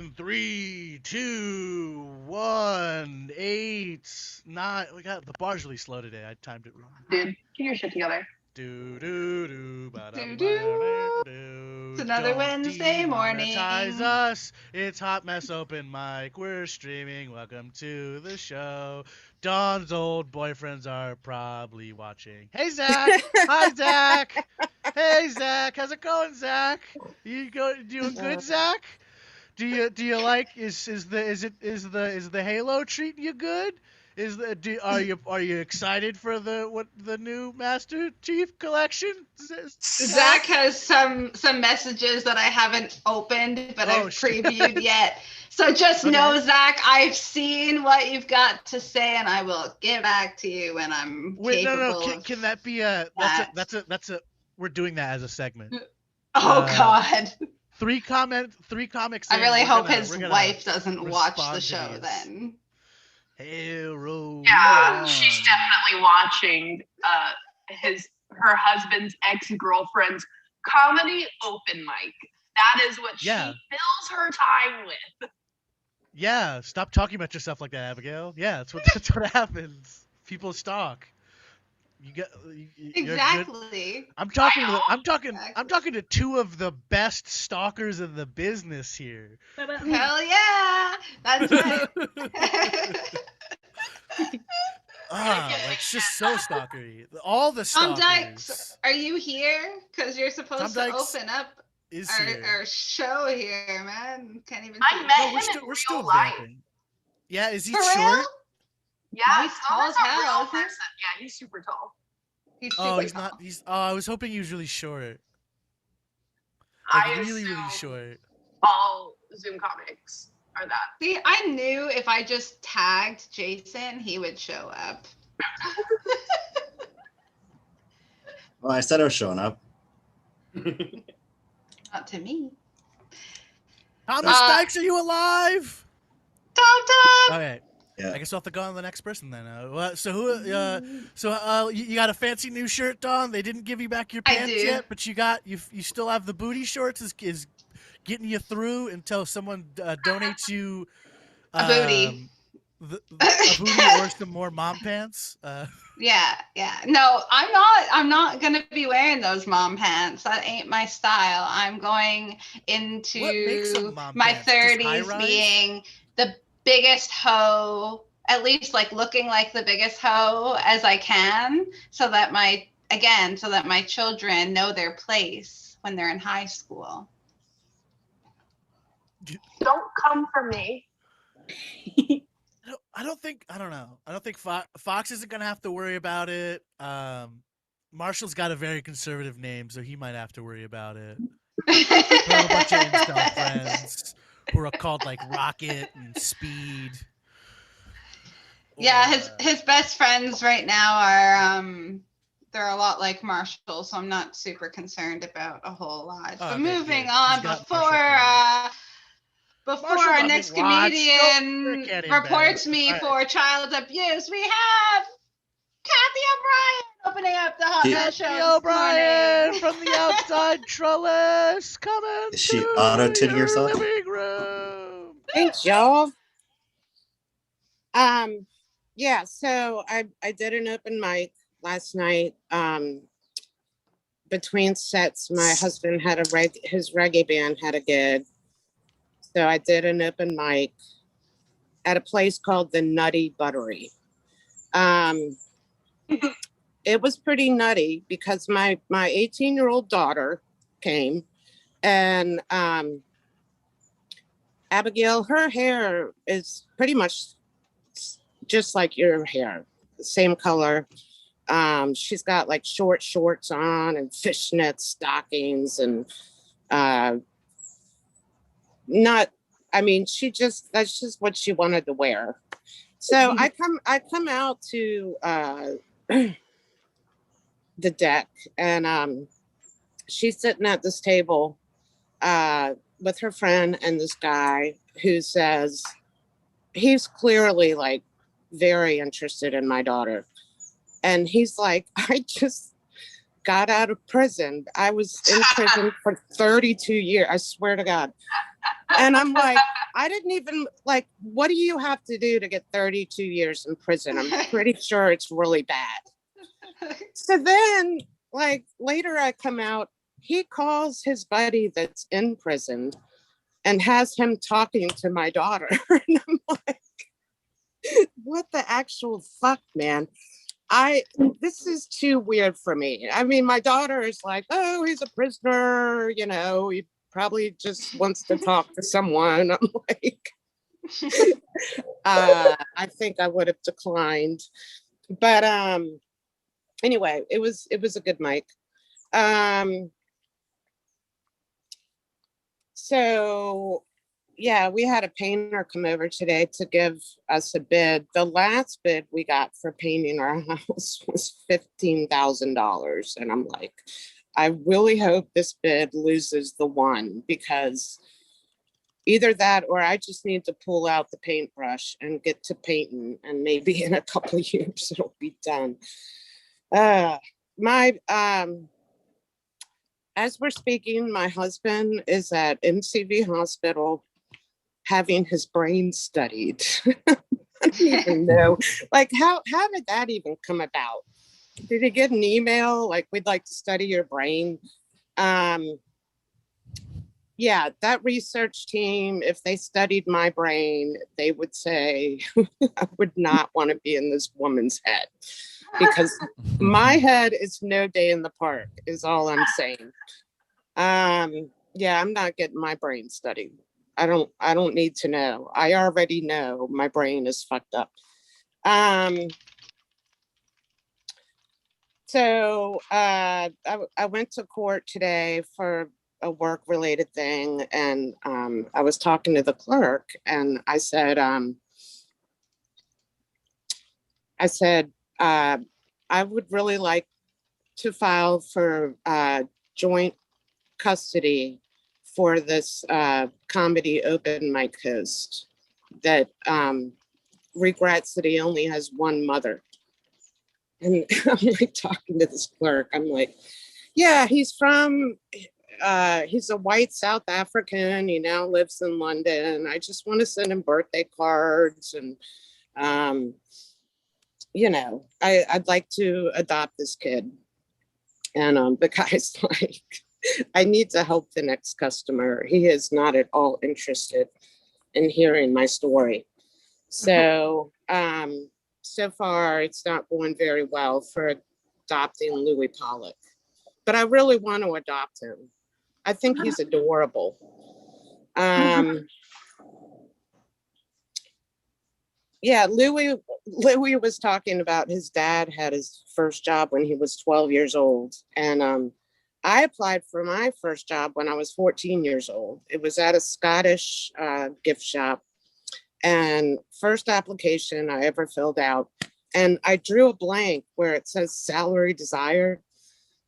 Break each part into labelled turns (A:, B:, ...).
A: in 3, 2, 1, 8, 9. We got the bar's really slow today. I timed it wrong.
B: Dude, get your shit together.
A: Do do do ba da
C: Do
A: ba
C: do.
A: do.
C: It's another
A: Don't
C: Wednesday
A: demonetize
C: morning.
A: us. It's Hot Mess Open Mic. We're streaming. Welcome to the show. Dawn's old boyfriends are probably watching. Hey Zach. Hi Zach. Hey Zach. How's it going, Zach? Doing good, Zach? Do you like is the Halo treating you good? Are you excited for the new Master Chief collection?
C: Zach has some messages that I haven't opened, but I've previewed yet. So just know, Zach, I've seen what you've got to say, and I will get back to you when I'm capable.
A: No. Can that be that's a we're doing that as a segment.
C: Oh God.
A: Three comics.
C: I really hope his wife doesn't watch the show then.
A: Heron.
B: Yeah, she's definitely watching her husband's ex-girlfriend's comedy open mic. That is what she fills her time with.
A: Yeah, stop talking about yourself like that, Abigail. Yeah, that's what happens. People stalk.
C: Exactly.
A: I'm talking to two of the best stalkers in the business here.
C: Hell yeah, that's right.
A: It's just so stalkery. All the stalkers.
C: Tom Dykes, are you here? Because you're supposed to open up our show here, man. Can't even.
B: I met him in real life.
A: Vamping. Yeah, is he
C: For
A: short?
C: real?
B: Yeah,
C: he's tall as hell.
B: Yeah, he's super tall.
C: He's super
A: he's
C: tall.
A: not. I was hoping he was really short. Really short.
B: All Zoom comics are that.
C: See, I knew if I just tagged Jason, he would show up.
D: Well, I said I was showing up.
C: Not to me.
A: Thomas Dykes, are you alive?
C: Tom.
A: Okay. Yeah. I guess I'll have to go on to the next person then. You got a fancy new shirt, Dawn. They didn't give you back your pants yet, but you still have the booty shorts. Is getting you through until someone donates you
C: a booty.
A: A booty or some more mom pants.
C: Yeah. No, I'm not gonna be wearing those mom pants. That ain't my style. I'm going into my 30s being the biggest hoe, at least like looking like the biggest hoe as I can, so that my children know their place when they're in high school.
B: Don't come for me.
A: I don't know. I don't think Fox isn't gonna have to worry about it. Marshall's got a very conservative name, so he might have to worry about it. We have a bunch of incel friends who are called like Rocket and Speed.
C: Yeah, his best friends right now are they're a lot like Marshall, so I'm not super concerned about a whole lot. But moving on, before our next comedian reports me for child abuse, we have Kathy O'Brien opening up the Hot Mess Show.
A: Kathy O'Brien from the outside trellis coming.
D: Is she auto-tuning herself?
A: Living room.
E: Thanks, y'all. Yeah, so I did an open mic last night. Between sets, my husband had his reggae band had a gig. So I did an open mic at a place called the Nutty Buttery. It was pretty nutty because my 18-year-old daughter came, and Abigail, her hair is pretty much just like your hair, the same color. She's got like short shorts on and fishnet stockings and that's just what she wanted to wear. So I come out to the deck, and she's sitting at this table with her friend and this guy who says he's clearly like very interested in my daughter. And he's like, I just got out of prison. I was in prison for 32 years. I swear to God. And I'm like, I didn't even like, what do you have to do to get 32 years in prison? I'm pretty sure it's really bad. So then, like, later I come out, he calls his buddy that's in prison and has him talking to my daughter. And I'm like, what the actual fuck, man? This is too weird for me. I mean, my daughter is like, oh, he's a prisoner, you know, he probably just wants to talk to someone. I'm like, I think I would have declined. But anyway, it was a good mic. So yeah, we had a painter come over today to give us a bid. The last bid we got for painting our house was $15,000. And I'm like, I really hope this bid loses the one, because either that or I just need to pull out the paintbrush and get to painting, and maybe in a couple of years it'll be done. As we're speaking, my husband is at MCV Hospital having his brain studied. I don't even know. Like, how did that even come about? Did he get an email like, we'd like to study your brain? Yeah, that research team, if they studied my brain, they would say I would not want to be in this woman's head, because my head is no day in the park, is all I'm saying. Yeah, I'm not getting my brain studied. I don't need to know. I already know my brain is fucked up. So I went to court today for a work related thing, and I was talking to the clerk, and I said I would really like to file for joint custody for this comedy open mic host that regrets that he only has one mother. And I'm like talking to this clerk, I'm like, yeah, he's a white South African, he now lives in London, I just want to send him birthday cards, and you know, I'd like to adopt this kid. And the guy's like, I need to help the next customer. He is not at all interested in hearing my story. So, so far it's not going very well for adopting Louis Pollock, but I really want to adopt him. I think he's adorable. Yeah, Louis was talking about his dad had his first job when he was 12 years old. And I applied for my first job when I was 14 years old. It was at a Scottish gift shop. And first application I ever filled out. And I drew a blank where it says salary desired.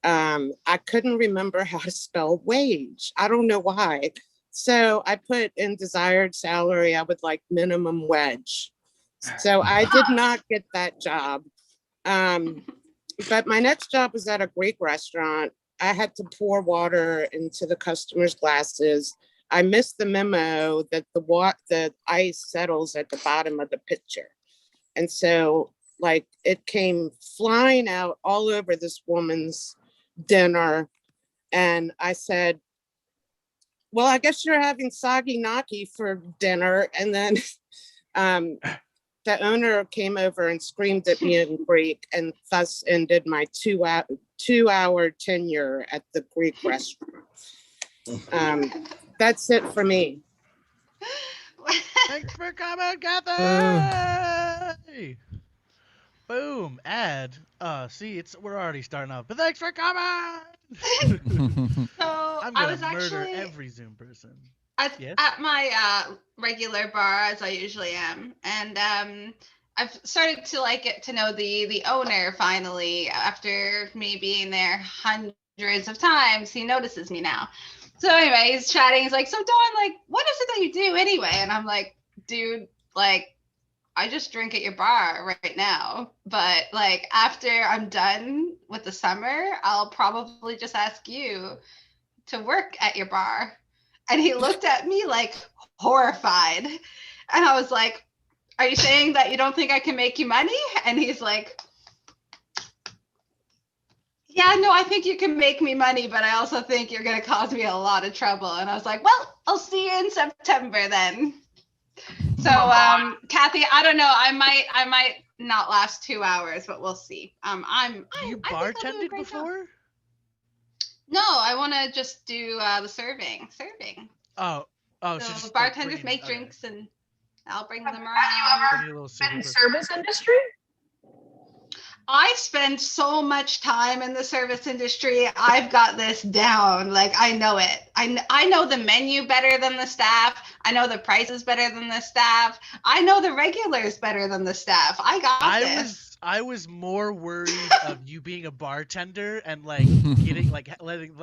E: I couldn't remember how to spell wage. I don't know why. So I put in desired salary, I would like minimum wage. So I did not get that job. But my next job was at a Greek restaurant. I had to pour water into the customers' glasses. I missed the memo that the ice settles at the bottom of the pitcher. And so like it came flying out all over this woman's dinner. And I said, well, I guess you're having soggy gnocchi for dinner. And then the owner came over and screamed at me in Greek, and thus ended my two-hour tenure at the Greek restaurant. That's it for me.
A: Thanks for coming, Kathy! Boom, ad. See, we're already starting off, but thanks for coming!
C: So
A: I'm
C: I
A: gonna
C: was
A: murder
C: actually
A: every Zoom person. Yes?
C: at my regular bar, as I usually am, and I've started to like get to know the owner finally. After me being there hundreds of times, he notices me now. So anyway, he's chatting. He's like, "So Dawn, like, what is it that you do anyway?" And I'm like, "Dude, like, I just drink at your bar right now. But like after I'm done with the summer, I'll probably just ask you to work at your bar." And he looked at me like horrified. And I was like, are you saying that you don't think I can make you money? And he's like, yeah, no, I think you can make me money, but I also think you're going to cause me a lot of trouble. And I was like, well, I'll see you in September then. So, Kathy, I don't know. I might not last 2 hours, but we'll see.
A: You bartended before?
C: No, I want to just do the serving.
A: Oh,
C: so
A: just
C: bartenders make drinks, and I'll bring them around.
B: Have you ever been in service industry?
C: I spend so much time in the service industry. I've got this down. Like, I know it. I know the menu better than the staff. I know the prices better than the staff. I know the regulars better than the staff.
A: I was more worried of you being a bartender and like getting like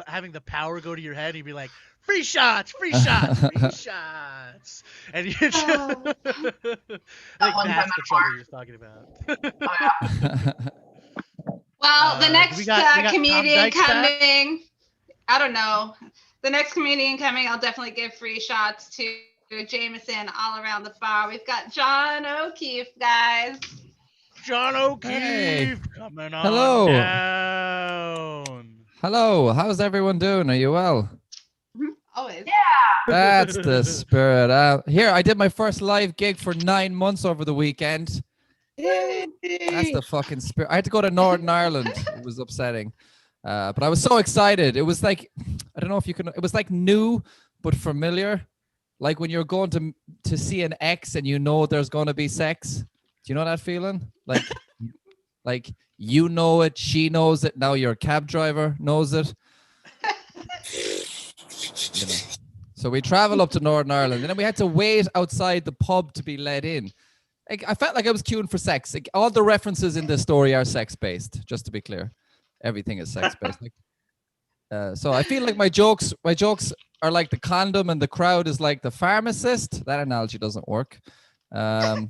A: having the power go to your head and you'd be like, free shots, free shots, free shots, and you just like that's the trouble you're talking about.
C: Well, the next
A: we got
C: comedian coming, I don't know. The next comedian coming, I'll definitely give free shots to Jameson all around the bar. We've got John O'Keefe, guys.
A: John O'Keefe coming on
F: Hello.
A: down.
F: Hello, how's everyone doing? Are you well?
C: Always.
B: Yeah.
F: That's the spirit. Here, I did my first live gig for 9 months over the weekend. That's the fucking spirit. I had to go to Northern Ireland. It was upsetting. But I was so excited. It was like, I don't know if you can, it was like new but familiar. Like when you're going to see an ex and you know there's going to be sex. Do you know that feeling? Like you know it, she knows it, now your cab driver knows it. You know. So we travel up to Northern Ireland and then we had to wait outside the pub to be let in. Like, I felt like I was queuing for sex. Like, all the references in this story are sex-based, just to be clear. Everything is sex-based. So I feel like my jokes are like the condom and the crowd is like the pharmacist. That analogy doesn't work. My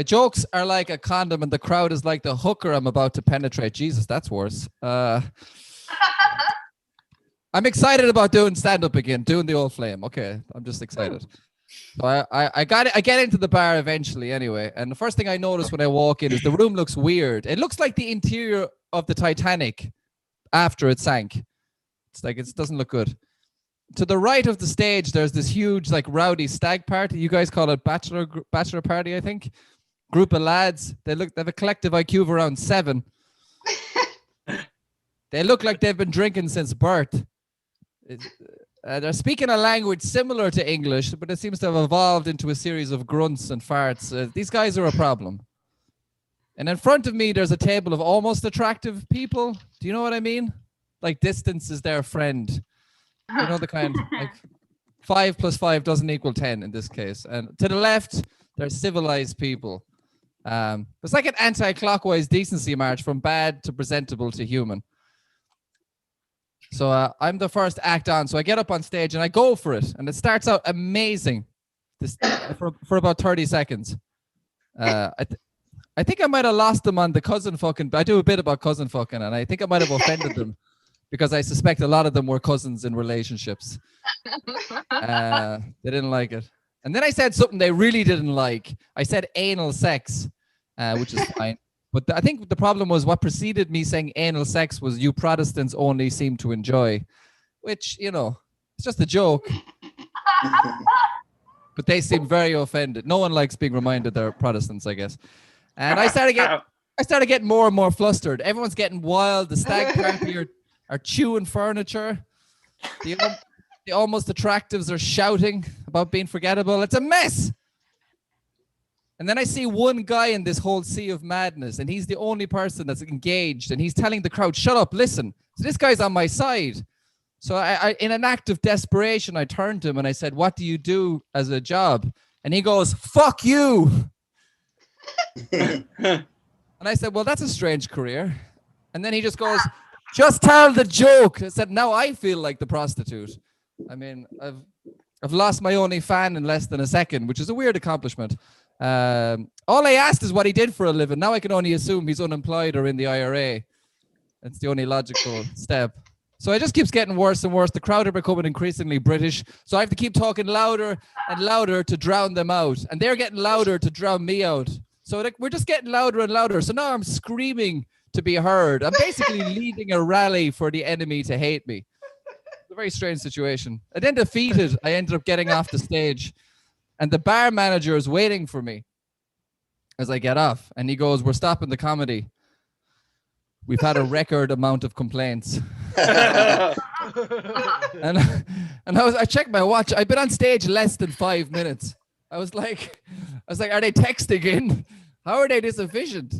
F: jokes are like a condom and the crowd is like the hooker I'm about to penetrate. Jesus, that's worse. I'm excited about doing stand-up again, doing the old flame. Okay, I'm just excited. So I got it. I get into the bar eventually anyway. And the first thing I notice when I walk in is the room looks weird. It looks like the interior of the Titanic after it sank. It's like, it doesn't look good. To the right of the stage, there's this huge, like, rowdy stag party. You guys call it bachelor party, I think. Group of lads. They have a collective IQ of around 7. They look like they've been drinking since birth. They're speaking a language similar to English, but it seems to have evolved into a series of grunts and farts. These guys are a problem. And in front of me, there's a table of almost attractive people. Do you know what I mean? Like, distance is their friend. You know, the kind, like 5 + 5 doesn't equal 10 in this case. And to the left, there's civilized people. It's like an anti-clockwise decency march from bad to presentable to human. So I'm the first act on. So I get up on stage and I go for it. And it starts out amazing for about 30 seconds. I think I might have lost them on the cousin fucking. I do a bit about cousin fucking. And I think I might have offended them because I suspect a lot of them were cousins in relationships. They didn't like it. And then I said something they really didn't like. I said anal sex, which is fine. But I think the problem was what preceded me saying anal sex was you Protestants only seem to enjoy, which, you know, it's just a joke. But they seem very offended. No one likes being reminded they're Protestants, I guess. And I started getting more and more flustered. Everyone's getting wild. The stag party are chewing furniture. The almost attractives are shouting about being forgettable. It's a mess. And then I see one guy in this whole sea of madness, and he's the only person that's engaged, and he's telling the crowd, shut up, listen. So this guy's on my side. So I in an act of desperation, I turned to him and I said, what do you do as a job? And he goes, fuck you. And I said, well, that's a strange career. And then he just goes, just tell the joke. I said, now I feel like the prostitute. I mean, I've lost my only fan in less than a second, which is a weird accomplishment. All I asked is what he did for a living. Now I can only assume he's unemployed or in the IRA. That's the only logical step. So it just keeps getting worse and worse. The crowd are becoming increasingly British. So I have to keep talking louder and louder to drown them out. And they're getting louder to drown me out. So like, we're just getting louder and louder. So now I'm screaming to be heard. I'm basically leading a rally for the enemy to hate me. It's a very strange situation. And then defeated, I ended up getting off the stage. And the bar manager is waiting for me as I get off. And he goes, "We're stopping the comedy. We've had a record amount of complaints." and I checked my watch. I've been on stage less than 5 minutes. I was like, are they texting in? How are they this efficient?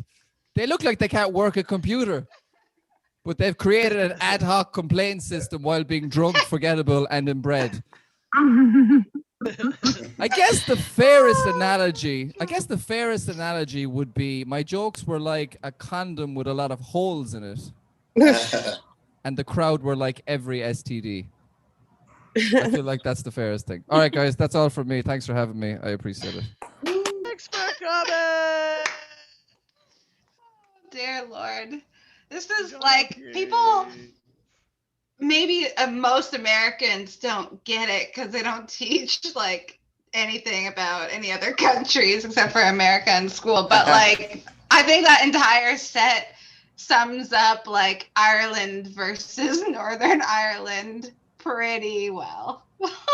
F: They look like they can't work a computer, but they've created an ad hoc complaint system while being drunk, forgettable, and inbred. I guess the fairest analogy would be my jokes were like a condom with a lot of holes in it. And the crowd were like every STD. I feel like that's the fairest thing. All right, guys, that's all from me. Thanks for having me. I appreciate it.
A: Thanks for coming.
C: Dear Lord. This is like people, maybe most Americans don't get it because they don't teach like anything about any other countries except for America in school. But like, I think that entire set sums up like Ireland versus Northern Ireland pretty well.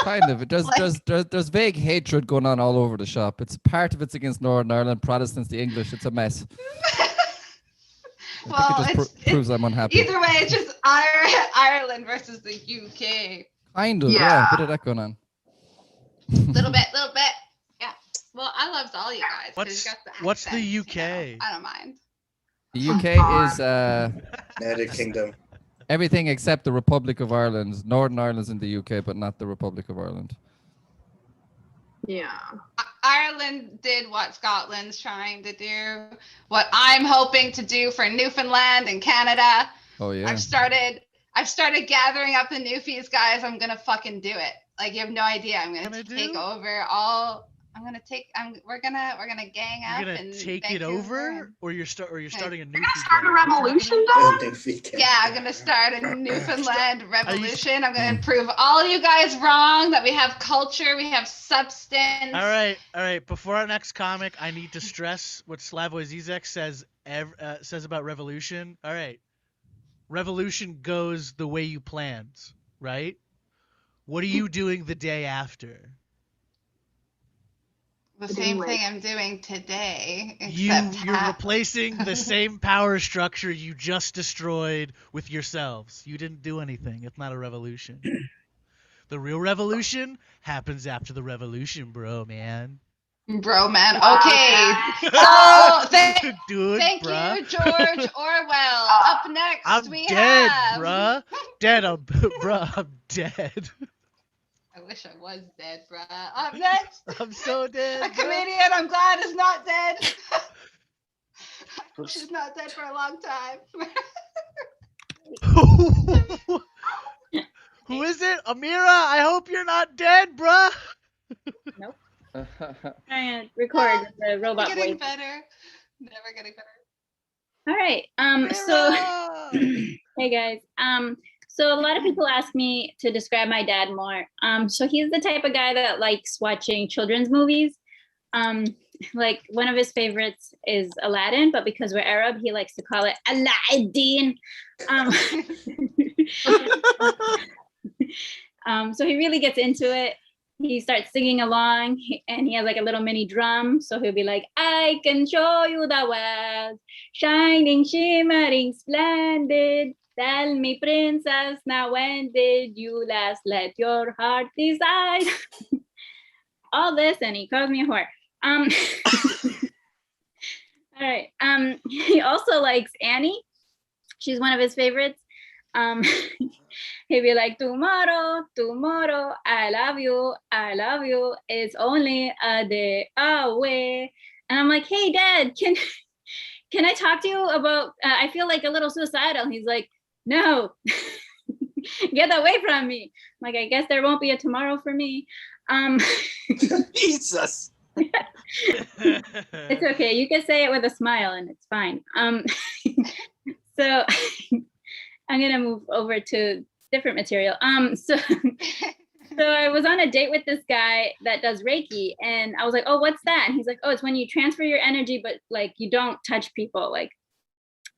F: Kind of. There's vague hatred going on all over the shop. It's part of it's against Northern Ireland, Protestants, the English. It's a mess.
C: Well,
F: it just proves I'm unhappy.
C: Either way, it's just Ireland versus the UK.
F: Kind of, yeah. Bit of that going on.
C: Little bit. Yeah. Well, I loved all you guys.
A: What's the UK?
C: You know, I don't mind.
F: The UK is
D: United Kingdom.
F: Everything except the Republic of Ireland. Northern Ireland's in the UK, but not the Republic of Ireland.
B: Yeah.
C: Ireland did what Scotland's trying to do, what I'm hoping to do for Newfoundland and Canada.
F: Oh yeah.
C: I've started gathering up the Newfies, guys. I'm gonna fucking do it. Like, you have no idea. I'm gonna take over all. We're gonna gang up.
A: You're gonna take it over, or you're starting a new.
B: You're gonna start a revolution, Don?
C: Yeah, I'm gonna start a Newfoundland revolution. I'm gonna prove all you guys wrong, that we have culture, we have substance.
A: All right. Before our next comic, I need to stress what Slavoj Zizek says about revolution. All right, revolution goes the way you planned, right? What are you doing the day after?
C: The same thing I'm doing today.
A: You're replacing the same power structure you just destroyed with yourselves. You didn't do anything. It's not a revolution. The real revolution happens after the revolution, bro, man.
C: Bro, man. Okay. So thank you, George Orwell. Up next,
A: I'm
C: we
A: dead,
C: have.
A: bruh. Dead, I'm dead.
C: I wish I was dead, bruh. Up next,
A: I'm so dead.
C: A comedian I'm glad is not dead. She's not dead for a long time.
A: Who is it? Amira, I hope you're not dead, bruh.
G: Nope. Trying to record the robot
C: Getting
G: voice.
C: better. Never getting better.
G: All right. So hey guys. So a lot of people ask me to describe my dad more. So he's the type of guy that likes watching children's movies. Like one of his favorites is Aladdin, but because we're Arab, he likes to call it Aladdin. So he really gets into it. He starts singing along, and he has like a little mini drum. So he'll be like, I can show you the world, shining, shimmering, splendid. Tell me, princess, now when did you last let your heart decide? All this, and he calls me a whore. All right. He also likes Annie. She's one of his favorites. He'd be like, tomorrow, I love you, it's only a day away. And I'm like, hey, Dad, can I talk to you about, I feel like a little suicidal. He's like, no, get away from me. I'm like, I guess there won't be a tomorrow for me.
D: Jesus.
G: It's okay. You can say it with a smile and it's fine. So I'm going to move over to different material. So so I was on a date with this guy that does Reiki, and I was like, oh, what's that? And he's like, oh, it's when you transfer your energy, but like you don't touch people. Like,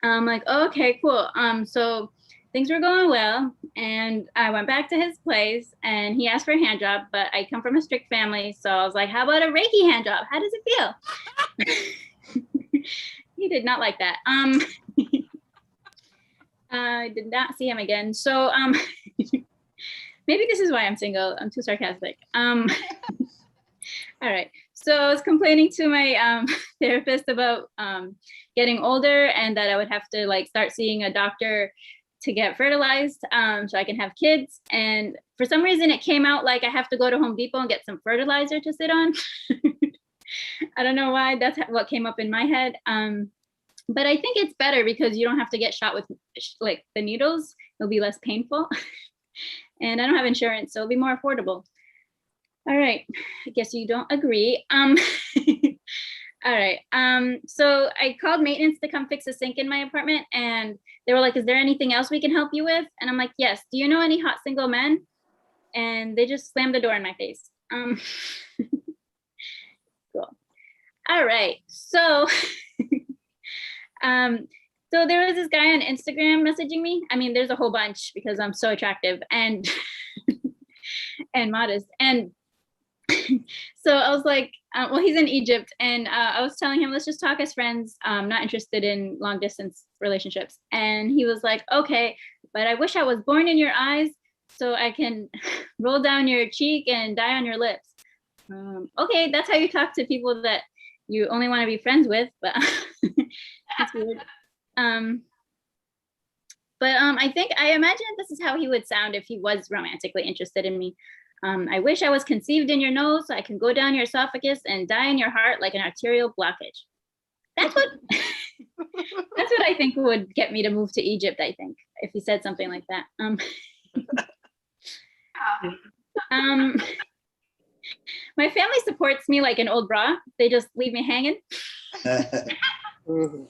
G: I'm like, oh, okay, cool. So things were going well, and I went back to his place, and he asked for a hand job, but I come from a strict family, so I was like, how about a Reiki hand job? How does it feel? He did not like that. I did not see him again. So maybe this is why I'm single. I'm too sarcastic. All right. So I was complaining to my therapist about getting older, and that I would have to like start seeing a doctor to get fertilized so I can have kids. And for some reason it came out like I have to go to Home Depot and get some fertilizer to sit on. I don't know why. That's what came up in my head. But I think it's better because you don't have to get shot with like the needles. It'll be less painful. And I don't have insurance, so it'll be more affordable. All right. I guess you don't agree. All right. So I called maintenance to come fix a sink in my apartment, and they were like, is there anything else we can help you with? And I'm like, yes. Do you know any hot single men? And they just slammed the door in my face. Cool. All right. So so there was this guy on Instagram messaging me. I mean, there's a whole bunch because I'm so attractive and and modest. And so I was like, well, he's in Egypt, and I was telling him, let's just talk as friends. I'm not interested in long distance relationships. And he was like, okay, but I wish I was born in your eyes so I can roll down your cheek and die on your lips. Okay, that's how you talk to people that you only want to be friends with, but that's weird. But I imagine this is how he would sound if he was romantically interested in me. I wish I was conceived in your nose so I can go down your esophagus and die in your heart like an arterial blockage. That's what that's what I think would get me to move to Egypt, I think, if he said something like that. My family supports me like an old bra. They just leave me hanging. All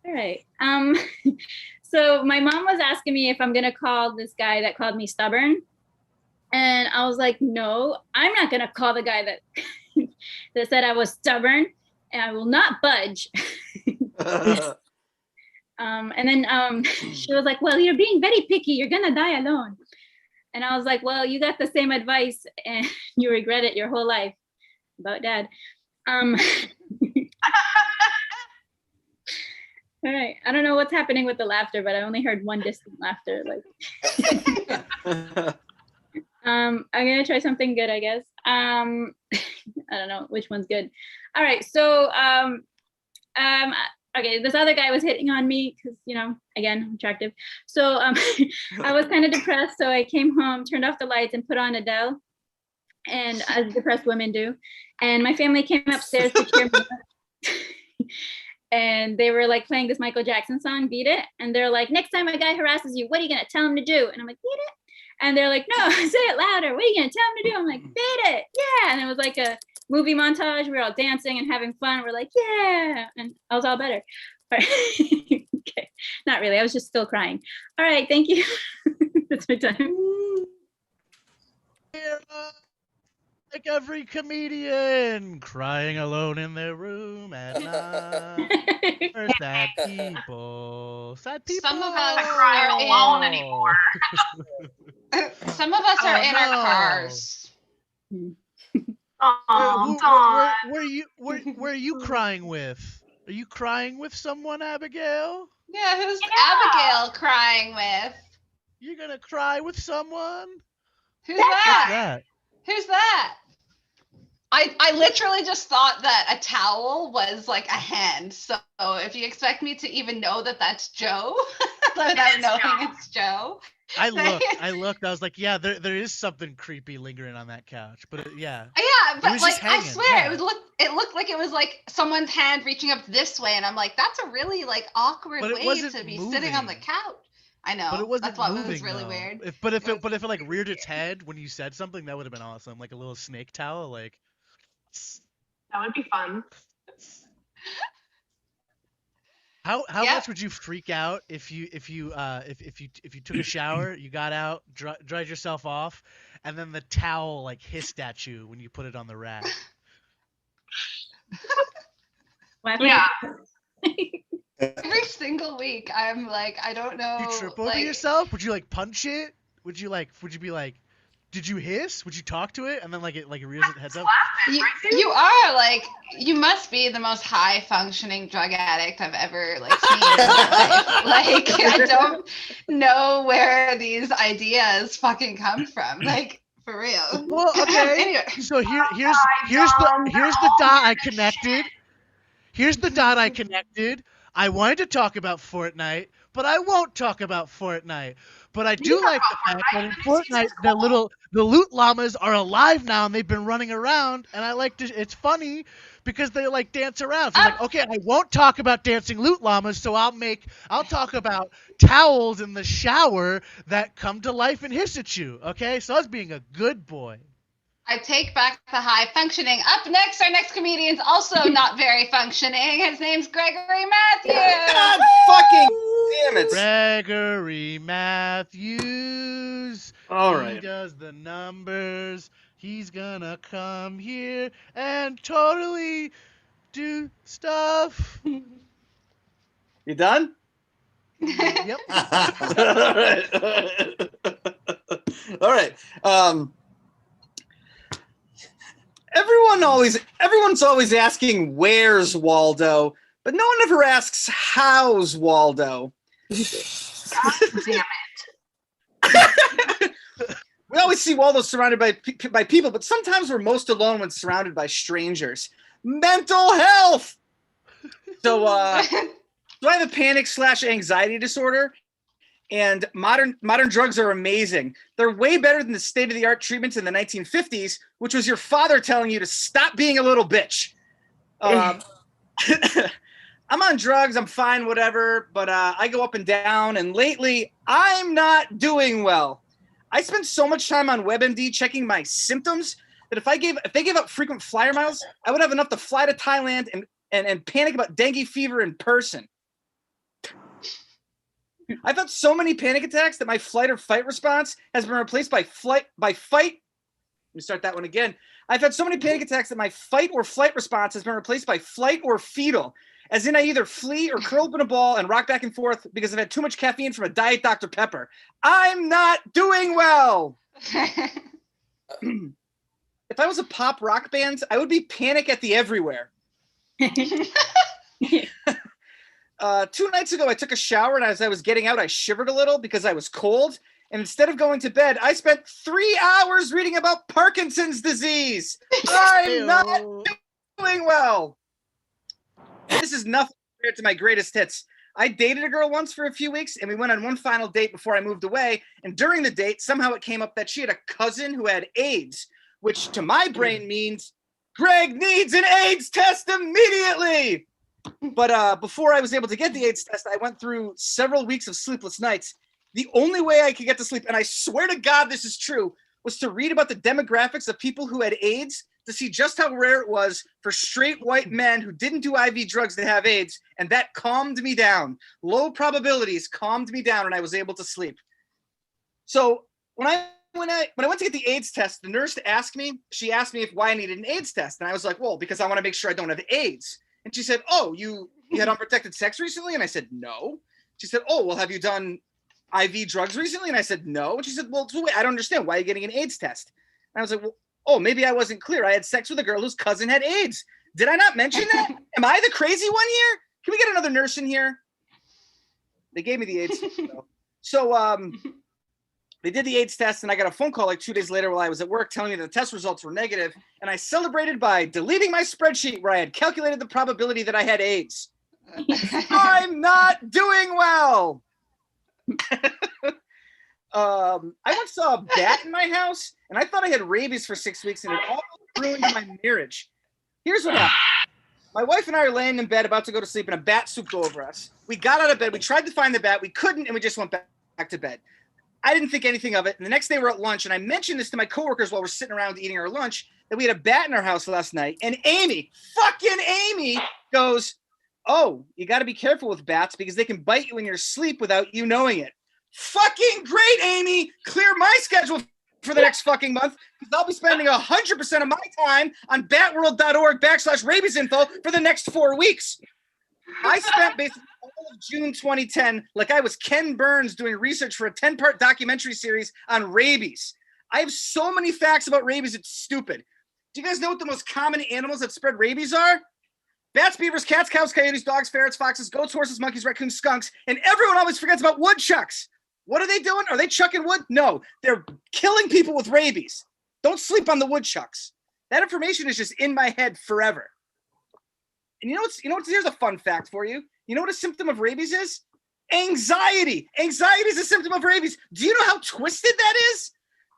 G: right. So my mom was asking me if I'm gonna call this guy that called me stubborn. And I was like, no, I'm not gonna call the guy that that said I was stubborn, and I will not budge. And then she was like, well, you're being very picky. You're gonna die alone. And I was like, well, you got the same advice and you regret it your whole life about dad. All right. I don't know what's happening with the laughter, but I only heard one distant laughter. Like, I'm gonna try something good, I guess. I don't know which one's good. All right. So okay, this other guy was hitting on me because, you know, again, I'm attractive. So I was kind of depressed. So I came home, turned off the lights, and put on Adele, and as depressed women do. And my family came upstairs to cheer me up. And they were like playing this Michael Jackson song, Beat It. And they're like, next time a guy harasses you, what are you gonna tell him to do? And I'm like, beat it. And they're like, no, say it louder. What are you gonna tell him to do? I'm like, beat it. Yeah. And it was like a movie montage. We were all dancing and having fun. We're like, yeah. And I was all better. All right. Okay. Not really. I was just still crying. All right. Thank you. That's my time.
A: Like every comedian, crying alone in their room at night. For sad people. Sad people.
C: Some of us
B: cry
C: are
B: alone anymore.
C: Some of us are in our cars.
A: Where are you crying with? Are you crying with someone, Abigail?
C: Yeah, who's Abigail crying with?
A: You're gonna cry with someone?
C: Who's that?
A: What's that?
C: Who's that? I literally just thought that a towel was like a hand. So if you expect me to even know that that's Joe, without knowing it's Joe.
A: I looked. I was like, yeah, there is something creepy lingering on that couch. But yeah.
C: Yeah, but like
A: hanging,
C: I swear,
A: yeah.
C: it looked like it was like someone's hand reaching up this way, and I'm like, that's a really like awkward way to be sitting on the couch. I know.
A: But it wasn't
C: that's what
A: moving,
C: was really
A: though.
C: weird.
A: But if it like reared its head when you said something, that would have been awesome. Like a little snake towel, like.
B: That would be fun.
A: How much would you freak out if you took a shower, you got out, dried yourself off, and then the towel like hissed at you when you put it on the rack?
B: Yeah.
C: Every single week, I'm like, I don't know.
A: You trip over yourself? Would you like punch it? Would you be like, did you hiss? Would you talk to it? And then like it rears its heads up?
C: You are like, you must be the most high functioning drug addict I've ever like seen in my life. Like, I don't know where these ideas fucking come from. Like, for real.
A: Well, okay.
C: Anyway.
A: So here's the dot I connected. Here's the dot I connected. I wanted to talk about Fortnite, but I won't talk about Fortnite. But I do like the fact that in Fortnite, the loot llamas are alive now and they've been running around, and I like to. It's funny because they like dance around. So I'm like, okay, I won't talk about dancing loot llamas, so I'll talk about towels in the shower that come to life and hiss at you. Okay, so I was being a good boy.
C: I take back the high functioning. Up next, our next comedian's also not very functioning. His name's Gregory Matthews.
H: God fucking damn it.
A: Gregory Matthews.
H: All right.
A: He does the numbers. He's gonna come here and totally do stuff.
H: You done?
A: Yep.
H: All right. Everyone's always asking where's Waldo, but no one ever asks how's Waldo.
B: God damn it.
H: We always see Waldo surrounded by people, but sometimes we're most alone when surrounded by strangers. Mental health. So I have a panic/anxiety disorder, and modern drugs are amazing. They're way better than the state-of-the-art treatments in the 1950s, which was your father telling you to stop being a little bitch. I'm on drugs, I'm fine, whatever, but I go up and down, and lately I'm not doing well. I spend so much time on WebMD checking my symptoms that if they gave up frequent flyer miles, I would have enough to fly to Thailand and panic about dengue fever in person. I've had so many panic attacks that my flight or fight response has been replaced by fight. Let me start that one again. I've had so many panic attacks that my fight or flight response has been replaced by flight or fetal, as in I either flee or curl up in a ball and rock back and forth because I've had too much caffeine from a Diet Dr. Pepper. I'm not doing well. If I was a pop rock band, I would be Panic at the Everywhere. 2 nights ago, I took a shower, and as I was getting out, I shivered a little because I was cold. And instead of going to bed, I spent 3 hours reading about Parkinson's disease. I'm not doing well. This is nothing compared to my greatest hits. I dated a girl once for a few weeks, and we went on one final date before I moved away. And during the date, somehow it came up that she had a cousin who had AIDS, which to my brain means Greg needs an AIDS test immediately. But before I was able to get the AIDS test, I went through several weeks of sleepless nights. The only way I could get to sleep, and I swear to God this is true, was to read about the demographics of people who had AIDS to see just how rare it was for straight white men who didn't do IV drugs to have AIDS, and that calmed me down. Low probabilities calmed me down, and I was able to sleep. So when I went to get the AIDS test, the nurse asked me why I needed an AIDS test, and I was like, well, because I want to make sure I don't have AIDS. And she said, oh, you had unprotected sex recently? And I said, no. She said, oh, well, have you done IV drugs recently? And I said, no. And she said, well, wait, I don't understand. Why are you getting an AIDS test? And I was like, well, oh, maybe I wasn't clear. I had sex with a girl whose cousin had AIDS. Did I not mention that? Am I the crazy one here? Can we get another nurse in here? They gave me the AIDS test. So they did the AIDS test, and I got a phone call like 2 days later while I was at work telling me that the test results were negative, and I celebrated by deleting my spreadsheet where I had calculated the probability that I had AIDS. I'm not doing well. I once saw a bat in my house, and I thought I had rabies for 6 weeks, and it all ruined my marriage. Here's what happened. My wife and I are laying in bed about to go to sleep, and a bat swooped over us. We got out of bed. We tried to find the bat. We couldn't, and we just went back to bed. I didn't think anything of it. And the next day we're at lunch, and I mentioned this to my coworkers while we're sitting around eating our lunch, that we had a bat in our house last night. And Amy, fucking Amy, goes, Oh, you got to be careful with bats because they can bite you in your sleep without you knowing it. Fucking great, Amy. Clear my schedule for the next fucking month because I'll be spending 100% of my time on batworld.org/rabies info for the next 4 weeks. I spent basically all of June 2010 like I was Ken Burns doing research for a 10-part documentary series on rabies. I have so many facts about rabies, it's stupid. Do you guys know what the most common animals that spread rabies are? Bats, beavers, cats, cows, coyotes, dogs, ferrets, foxes, goats, horses, monkeys, raccoons, skunks, and everyone always forgets about woodchucks. What are they doing? Are they chucking wood? No, they're killing people with rabies. Don't sleep on the woodchucks. That information is just in my head forever. And you know what's here's a fun fact for you. You know what a symptom of rabies is? Anxiety. Anxiety is a symptom of rabies. Do you know how twisted that is?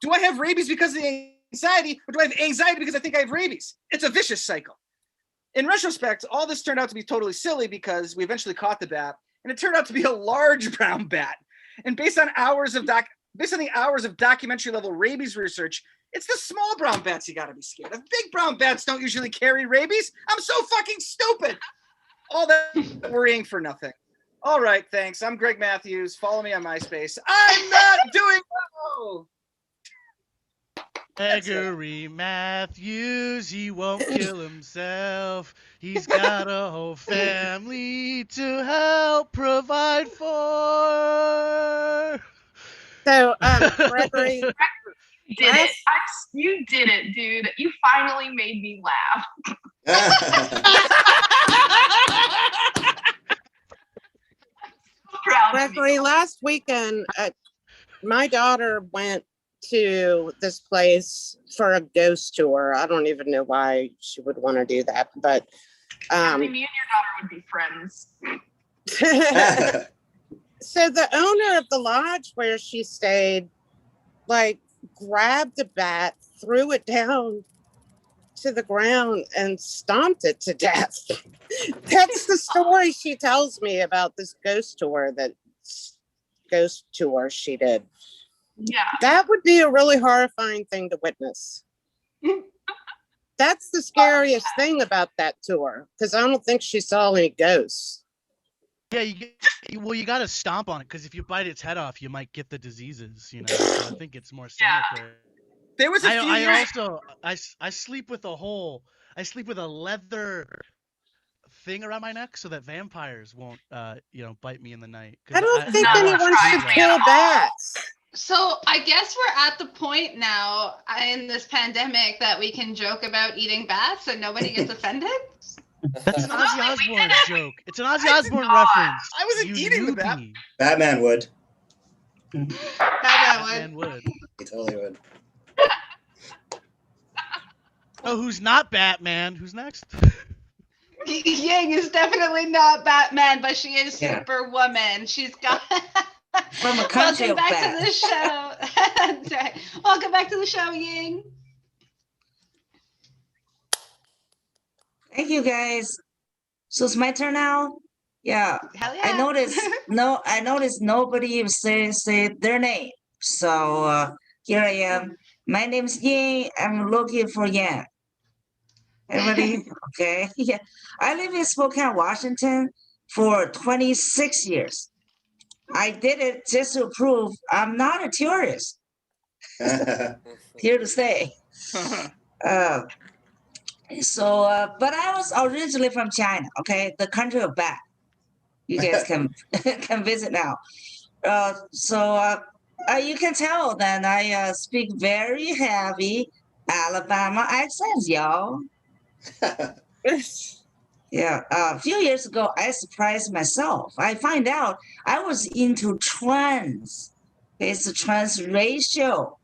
H: Do I have rabies because of the anxiety, or do I have anxiety because I think I have rabies? It's a vicious cycle. In retrospect, all this turned out to be totally silly because we eventually caught the bat, and it turned out to be a large brown bat. And based on the hours of documentary level rabies research, it's the small brown bats you got to be scared of. Big brown bats don't usually carry rabies. I'm so fucking stupid. All that worrying for nothing. All right, thanks. I'm Greg Matthews. Follow me on MySpace. I'm not doing well.
A: Gregory Matthews, he won't kill himself. He's got a whole family to help provide for.
E: So, Gregory,
B: You did it, dude. You finally made me laugh. Proud
E: Gregory, last weekend, my daughter went to this place for a ghost tour. I don't even know why she would want to do that, but
B: me and your daughter would be friends.
E: So the owner of the lodge where she stayed, like, grabbed a bat, threw it down to the ground, and stomped it to death. That's the story she tells me about this ghost tour she did.
B: Yeah.
E: That would be a really horrifying thing to witness. That's the scariest thing about that tour, because I don't think she saw any ghosts.
A: Yeah, you got to stomp on it, because if you bite its head off, you might get the diseases. So I think it's more sanitary.
H: There was
A: I sleep with a leather thing around my neck so that vampires won't bite me in the night.
E: I don't think anyone should kill bats.
C: So I guess we're at the point now in this pandemic that we can joke about eating bats and nobody gets offended.
A: That's an Ozzy Osbourne joke. It's an Ozzy Osbourne reference.
H: I wasn't eating the bat.
D: Batman would.
E: Batman
A: would.
D: He totally would.
A: Oh, who's not Batman? Who's next?
C: Ying is definitely not Batman, but she is Superwoman. She's got.
I: From a country
C: Welcome back to the show. That's right. Welcome back to the show, Ying.
I: Thank you, guys. So it's my turn now. Yeah.
C: Hell yeah.
I: I noticed nobody say their name. So here I am. My name's Ying. I'm looking for Yan. Everybody, okay? Yeah. I live in Spokane, Washington for 26 years. I did it just to prove I'm not a tourist. Here to stay. But I was originally from China, okay? The country of bat. You guys can visit now. You can tell that I speak very heavy Alabama accents, y'all. Yeah, a few years ago, I surprised myself. I find out I was into trans. It's a transracial.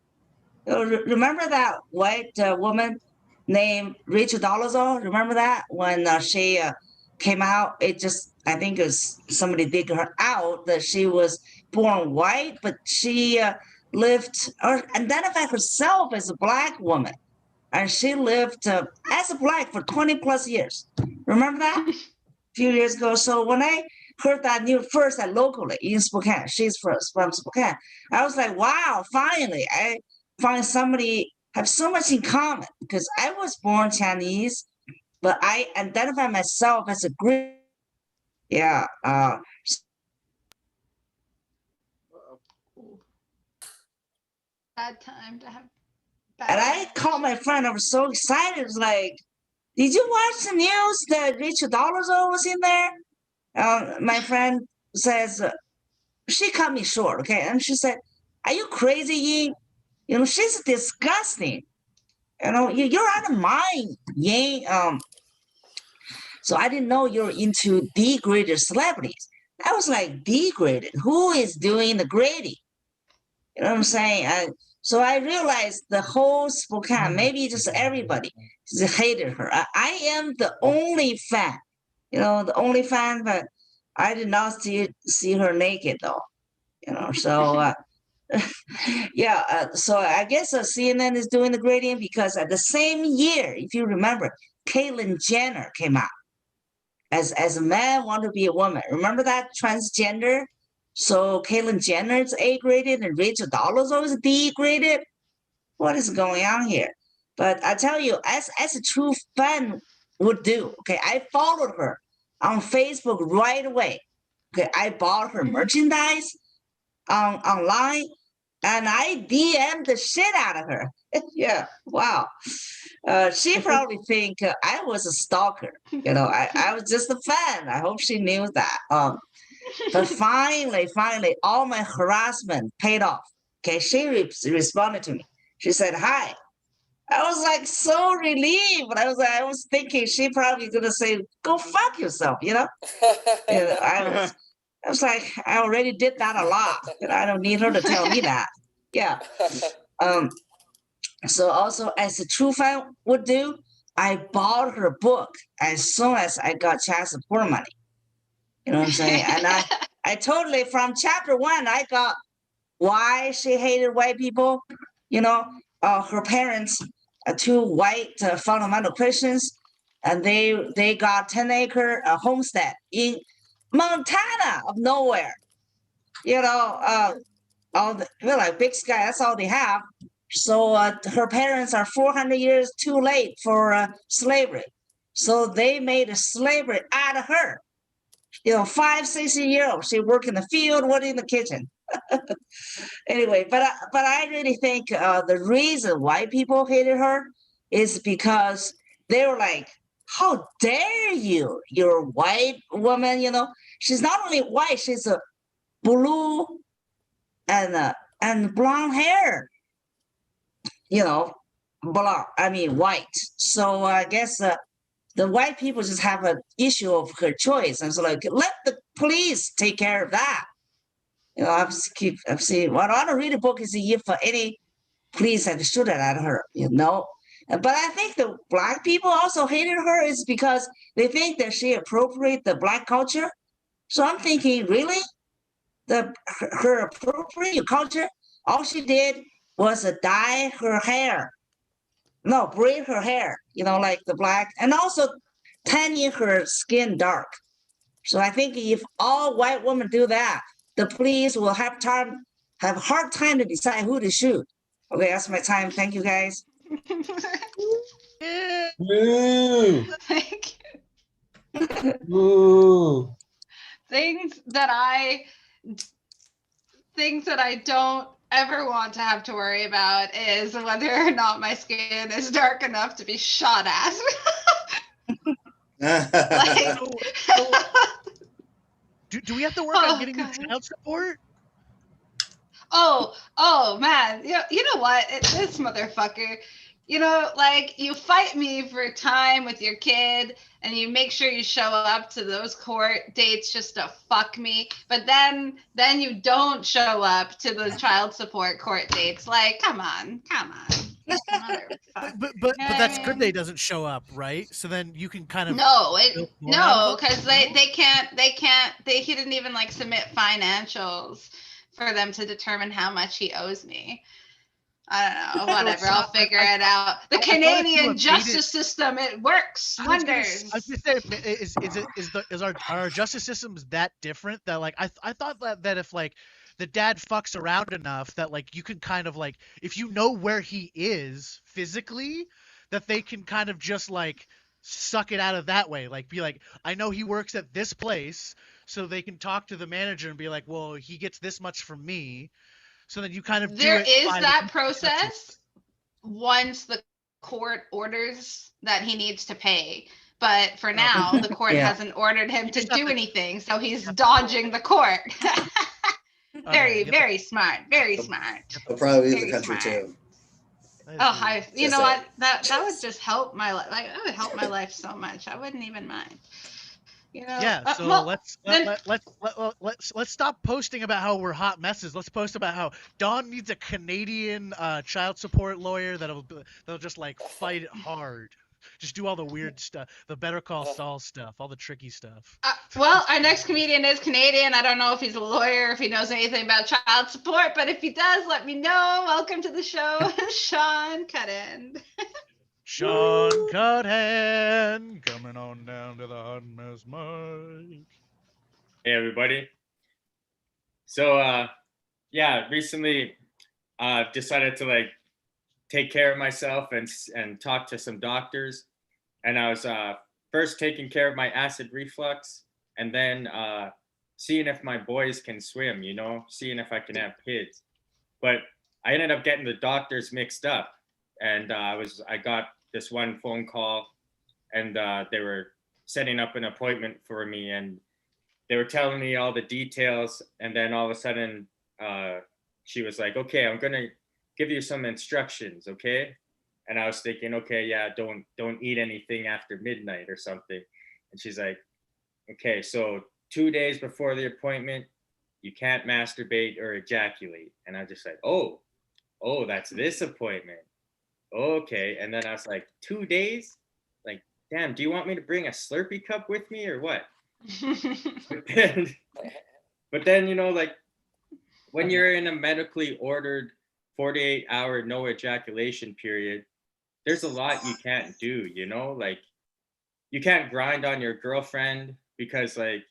I: Remember that white woman named Rachel Dolezal? Remember that when she came out? I think it was somebody digging her out that she was born white, but she lived or identified herself as a Black woman. And she lived as a Black for 20 plus years. Remember that? A few years ago. So when I heard that news first locally in Spokane, she's from Spokane, I was like, wow, finally, I find somebody have so much in common because I was born Chinese, but I identify myself as a Greek Yeah.
C: Bad time to have.
I: And I called my friend. I was so excited. It was like, did you watch the news that Richard Dolezal was in there? My friend says, she cut me short, okay? And she said, are you crazy, Yi? You know, she's disgusting. You know, you're out of mind, Yi. So I didn't know you're into degraded celebrities. I was like, degraded? Who is doing the grading? You know what I'm saying? So I realized the whole Spokane, maybe just everybody, just hated her. I am the only fan, you know, the only fan, but I did not see her naked though, you know. So yeah, so I guess CNN is doing the gradient because at the same year, if you remember, Caitlyn Jenner came out as a man want to be a woman. Remember that transgender? So Caitlyn Jenner's A graded and Rachel Dolezal is D graded. What is going on here? But I tell you, as a true fan would do, okay, I followed her on Facebook right away. Okay, I bought her merchandise online, and I DM'd the shit out of her. Yeah, wow. She probably think I was a stalker. You know, I was just a fan. I hope she knew that. But finally, all my harassment paid off. Okay, she responded to me. She said, hi. I was like so relieved. But I was thinking she probably gonna say, go fuck yourself, you know? And I was like, I already did that a lot. And I don't need her to tell me that. Yeah. So also as a true fan would do, I bought her book as soon as I got child support money. You know what I'm saying? And I totally, from chapter 1, I got why she hated white people. You know, her parents, two white fundamental Christians, and they got 10-acre homestead in Montana of nowhere. You know, they're like big sky. That's all they have. So her parents are 400 years too late for slavery. So they made a slavery out of her. You know, 5, 6 year old. She work in the field, work in the kitchen. Anyway, but I really think the reason why people hated her is because they were like, how dare you? You're a white woman, you know. She's not only white, she's a blue and blonde hair. You know, white. So I guess the white people just have an issue of her choice. And so like, let the police take care of that. You know, I've seen, well, I don't read a book is a year for any police had to shoot it at her, you know. But I think the black people also hated her is because they think that she appropriate the black culture. So I'm thinking, really? Her appropriate culture? All she did was dye her hair. No, braid her hair, you know, like the black, and also tanning her skin dark. So I think if all white women do that, the police will have a hard time to decide who to shoot. Okay, that's my time. Thank you, guys.
D: Woo!
C: Thank you.
D: Woo!
C: Things that I don't ever want to have to worry about is whether or not my skin is dark enough to be shot at. Like,
A: do we have to work on getting you child support?
C: Oh man, you know what? This motherfucker, you know, like you fight me for time with your kid and you make sure you show up to those court dates just to fuck me, but then you don't show up to the child support court dates. Like, come on.
A: But that's good they doesn't show up, right? So then you can kind of
C: no, because he didn't even like submit financials for them to determine how much he owes me. I don't know, whatever. I'll figure it out. The Canadian justice system, it works wonders.
A: I was gonna say, is our justice systems that different that like I thought that if like the dad fucks around enough that like you can kind of like if you know where he is physically that they can kind of just like suck it out of that way. Like, be like, I know he works at this place, so they can talk to the manager and be like, well, he gets this much from me. So then you kind of do
C: There
A: it
C: is
A: by
C: that
A: the
C: process once the court orders that he needs to pay. But for now, the court
I: Yeah.
C: hasn't ordered him to
A: just have
C: do
A: to-
C: anything, so he's dodging the court. Very,
A: you have
C: very smart. Very smart.
J: He'll probably leave the
C: Very
J: country
C: smart.
J: too.
C: Oh, you
J: Just
C: know
J: saying.
C: what? That would just help my life. Like, that would help my life so much. I wouldn't even mind. You know.
A: Yeah, so
C: well,
A: let's stop posting about how we're hot messes. Let's post about how Dawn needs a Canadian child support lawyer that'll just like fight it hard. Just do all the weird stuff, the Better Call Saul stuff, all the tricky stuff.
C: well, our next comedian is Canadian. I don't know if he's a lawyer, if he knows anything about child support, but if he does, let me know. Welcome to the show, Sean Cuttin.
A: Sean Cuttin coming on down to the hot mess mic.
K: Hey everybody. So yeah, recently decided to like take care of myself and talk to some doctors. And I was first taking care of my acid reflux and then seeing if my boys can swim, you know, seeing if I can have kids. But I ended up getting the doctors mixed up. And I got this one phone call and they were setting up an appointment for me and they were telling me all the details. And then all of a sudden she was like, okay, I'm going to give you some instructions, okay? And I was thinking, okay, yeah, don't eat anything after midnight or something. And she's like, okay, so 2 days before the appointment, you can't masturbate or ejaculate. And I just like, oh, that's this appointment. Okay. And then I was like, 2 days? Like, damn, do you want me to bring a Slurpee cup with me or what? but then, you know, like when you're in a medically ordered 48-hour no ejaculation period, there's a lot you can't do, you know, like you can't grind on your girlfriend because like,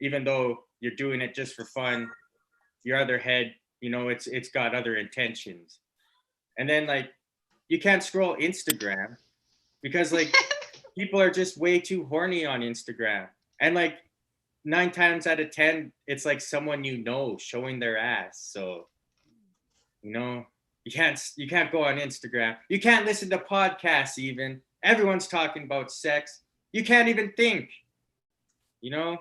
K: even though you're doing it just for fun, your other head, you know, it's got other intentions. And then like, you can't scroll Instagram because like people are just way too horny on Instagram. And like 9 times out of 10, it's like someone you know showing their ass. So, you know, you can't go on Instagram. You can't listen to podcasts even. Everyone's talking about sex. You can't even think. You know,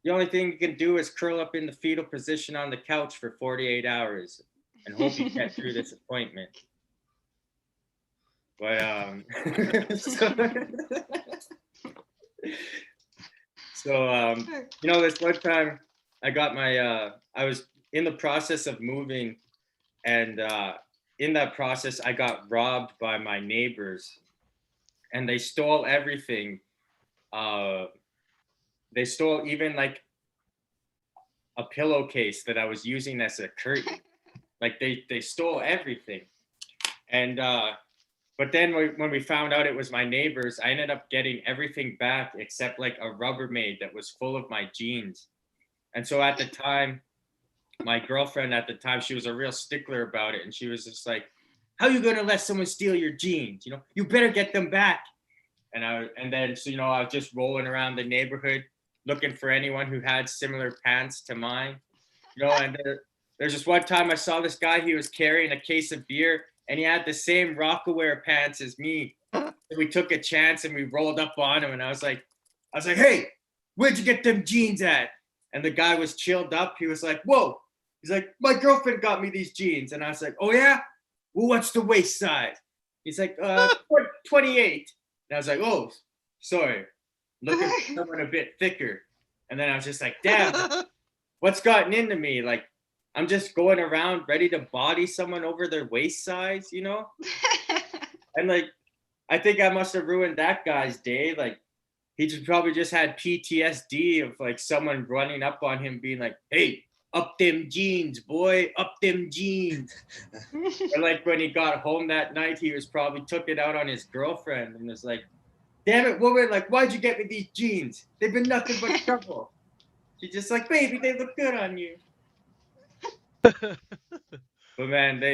K: the only thing you can do is curl up in the fetal position on the couch for 48 hours and hope you get through this appointment. But you know, this one time I got my I was in the process of moving, and in that process I got robbed by my neighbors, and they stole everything. They stole even like a pillowcase that I was using as a curtain. Like they stole everything. And but then when we found out it was my neighbors, I ended up getting everything back except like a Rubbermaid that was full of my jeans. And so at the time, my girlfriend at the time, she was a real stickler about it. And she was just like, how are you gonna let someone steal your jeans? You know, you better get them back. And then, so, you know, I was just rolling around the neighborhood looking for anyone who had similar pants to mine. You know, and there's this one time I saw this guy, he was carrying a case of beer and he had the same Rockaware pants as me. So we took a chance and we rolled up on him and I was like, hey, where'd you get them jeans at? And the guy was chilled up. He was like, whoa. He's like, my girlfriend got me these jeans. And I was like, oh yeah? Well, what's the waist size? He's like, 28. And I was like, oh, sorry. Looking for someone a bit thicker. And then I was just like, damn, what's gotten into me? Like, I'm just going around ready to body someone over their waist size, you know? And like, I think I must have ruined that guy's day. Like, he probably just had PTSD of like someone running up on him being like, hey, up them jeans, boy, up them jeans. Or like when he got home that night, he was probably took it out on his girlfriend and was like, damn it, woman, like, why'd you get me these jeans? They've been nothing but trouble. She's just like, baby, they look good on you. But man,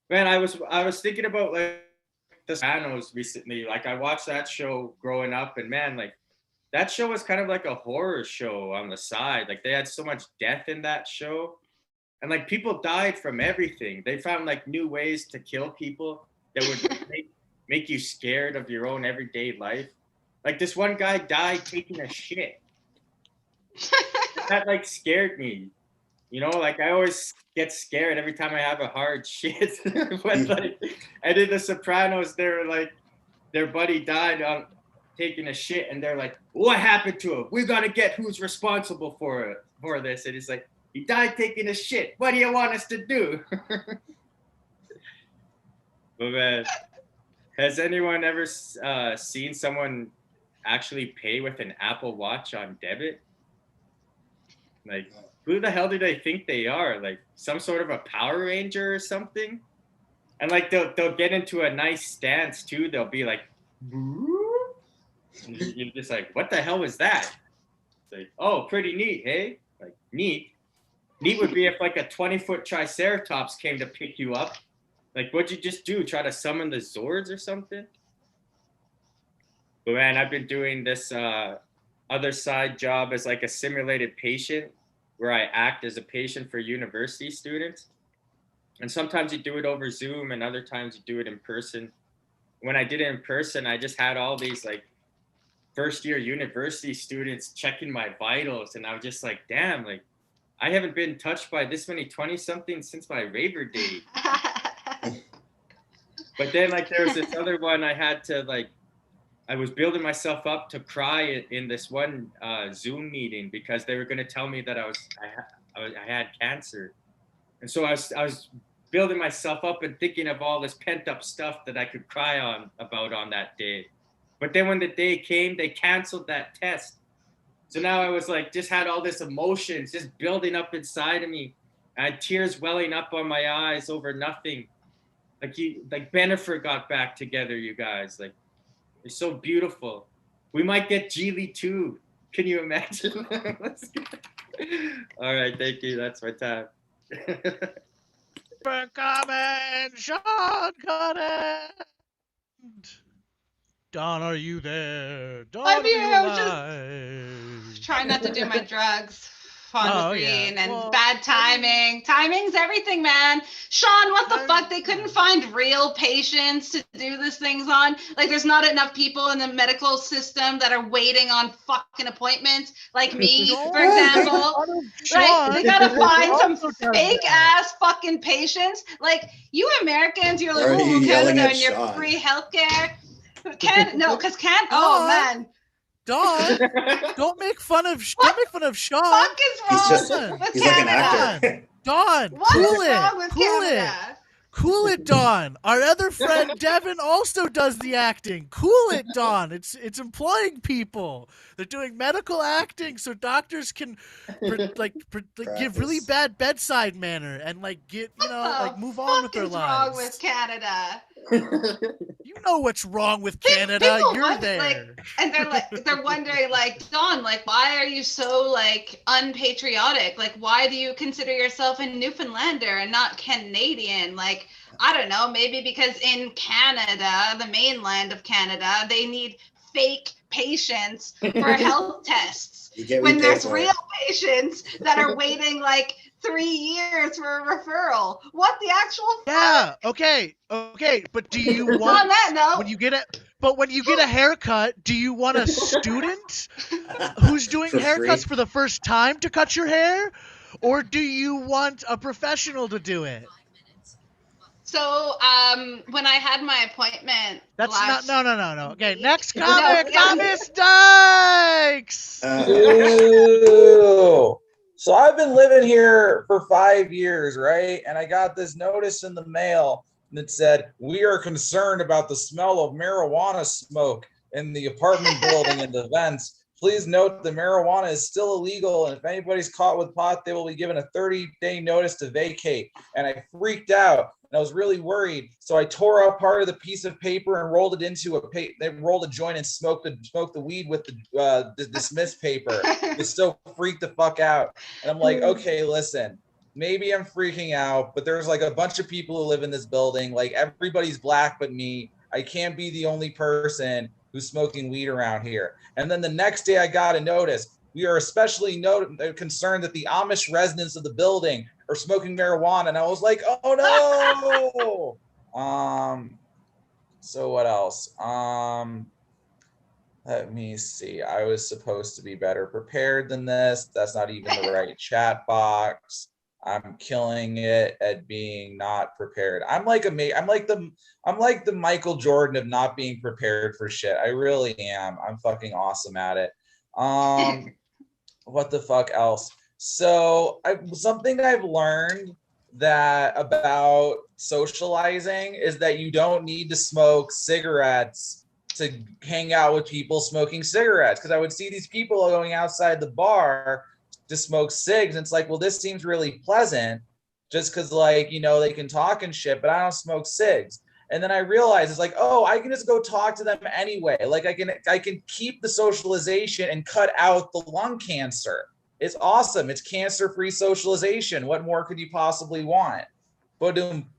K: I was thinking about like The Sopranos recently. Like I watched that show growing up, and man, like that show was kind of like a horror show on the side. Like they had so much death in that show, and like people died from everything. They found like new ways to kill people that would make you scared of your own everyday life. Like this one guy died taking a shit. That like scared me. You know, like I always get scared every time I have a hard shit. But like, and in The Sopranos, they're like, their buddy died on taking a shit, and they're like, "What happened to him? We gotta get who's responsible for this." And he's like, "He died taking a shit. What do you want us to do?" But man, has anyone ever seen someone actually pay with an Apple Watch on debit? Like, who the hell do they think they are? Like some sort of a Power Ranger or something? And like they'll get into a nice stance too. They'll be like, you're just like, what the hell was that? It's like, oh, pretty neat, hey? Like neat. Neat would be if like a 20-foot Triceratops came to pick you up. Like, what'd you just do? Try to summon the Zords or something? But man, I've been doing this other side job as like a simulated patient, where I act as a patient for university students. And sometimes you do it over Zoom, and other times you do it in person. When I did it in person, I just had all these like first year university students checking my vitals. And I was just like, damn, like I haven't been touched by this many 20-somethings since my raver days. But then like there was this other one I had to like, I was building myself up to cry in this one Zoom meeting because they were going to tell me that I had cancer. And so I was building myself up and thinking of all this pent up stuff that I could cry about on that day. But then when the day came, they canceled that test. So now I was like, just had all this emotions just building up inside of me. I had tears welling up on my eyes over nothing. Like Bennifer got back together, you guys. Like, it's so beautiful. We might get Geely too. Can you imagine? All right, thank you. That's my time.
A: For comment, Sean Conant. Don, are you there? Don,
C: I'm here. I was
A: just
C: trying not to do my drugs on the screen,
A: yeah.
C: and
A: Well,
C: bad timing. Timing's everything, man. Sean, what the fuck? They couldn't find real patients to do these things on. Like, there's not enough people in the medical system that are waiting on fucking appointments, like me, for example. Right? They gotta find some fake ass fucking patients. Like, you Americans, you're like,
J: Why are you
C: oh,
J: yelling
C: Canada
J: at
C: and your
J: Sean?
C: free healthcare. Oh man.
A: Don, don't make fun of Sean.
C: Fuck is wrong with
J: He's
C: Canada?
J: like an actor.
A: Don,
C: What
A: cool
C: is
A: it.
C: wrong with
A: Cool
C: Canada?
A: it. Cool it, Don. Our other friend Devon also does the acting. Cool it, Don. It's employing people. They're doing medical acting so doctors can give really bad bedside manner and move on with their lives.
C: What's wrong with Canada?
A: You know what's wrong with Canada.
C: People
A: You're
C: wonder,
A: there.
C: And they're wondering, like, Don, like, why are you so like unpatriotic? Like, why do you consider yourself a Newfoundlander and not Canadian? Like, I don't know, maybe because in Canada, the mainland of Canada, they need fake patients for health tests when there's real patients that are waiting like 3 years for a referral. What the actual fuck?
A: Yeah, okay, but do you want
C: On that note,
A: when you get a haircut, do you want a student who's doing
J: For
A: haircuts
J: free.
A: for the first time to cut your hair, or do you want a professional to do it?
C: So, when I had my appointment,
A: That's
C: last
A: no. Okay,
C: week-
A: next
C: No,
A: comic,
C: yeah.
A: Thomas Dykes.
D: Ooh. So I've been living here for 5 years, right? And I got this notice in the mail that said, "We are concerned about the smell of marijuana smoke in the apartment building and the vents. Please note the marijuana is still illegal, and if anybody's caught with pot, they will be given a 30-day notice to vacate." And I freaked out, and I was really worried. So I tore out part of the piece of paper and rolled it into rolled a joint and smoked the weed with the dismissed paper. It still freaked the fuck out. And I'm like, okay, listen, maybe I'm freaking out, but there's like a bunch of people who live in this building. Like, everybody's black but me. I can't be the only person who's smoking weed around here. And then the next day I got a notice. We are especially concerned that the Amish residents of the building are smoking marijuana. And I was like, oh no. So what else? Let me see. I was supposed to be better prepared than this. That's not even the right chat box. I'm killing it at being not prepared. I'm like the Michael Jordan of not being prepared for shit. I really am. I'm fucking awesome at it. What the fuck else? So something I've learned that about socializing is that you don't need to smoke cigarettes to hang out with people smoking cigarettes, because I would see these people going outside the bar to smoke cigs, and it's like, well, this seems really pleasant just because, like, you know, they can talk and shit, but I don't smoke cigs. And then I realized it's like, oh, I can just go talk to them anyway. Like I can keep the socialization and cut out the lung cancer. It's awesome. It's cancer-free socialization. What more could you possibly want? Boom.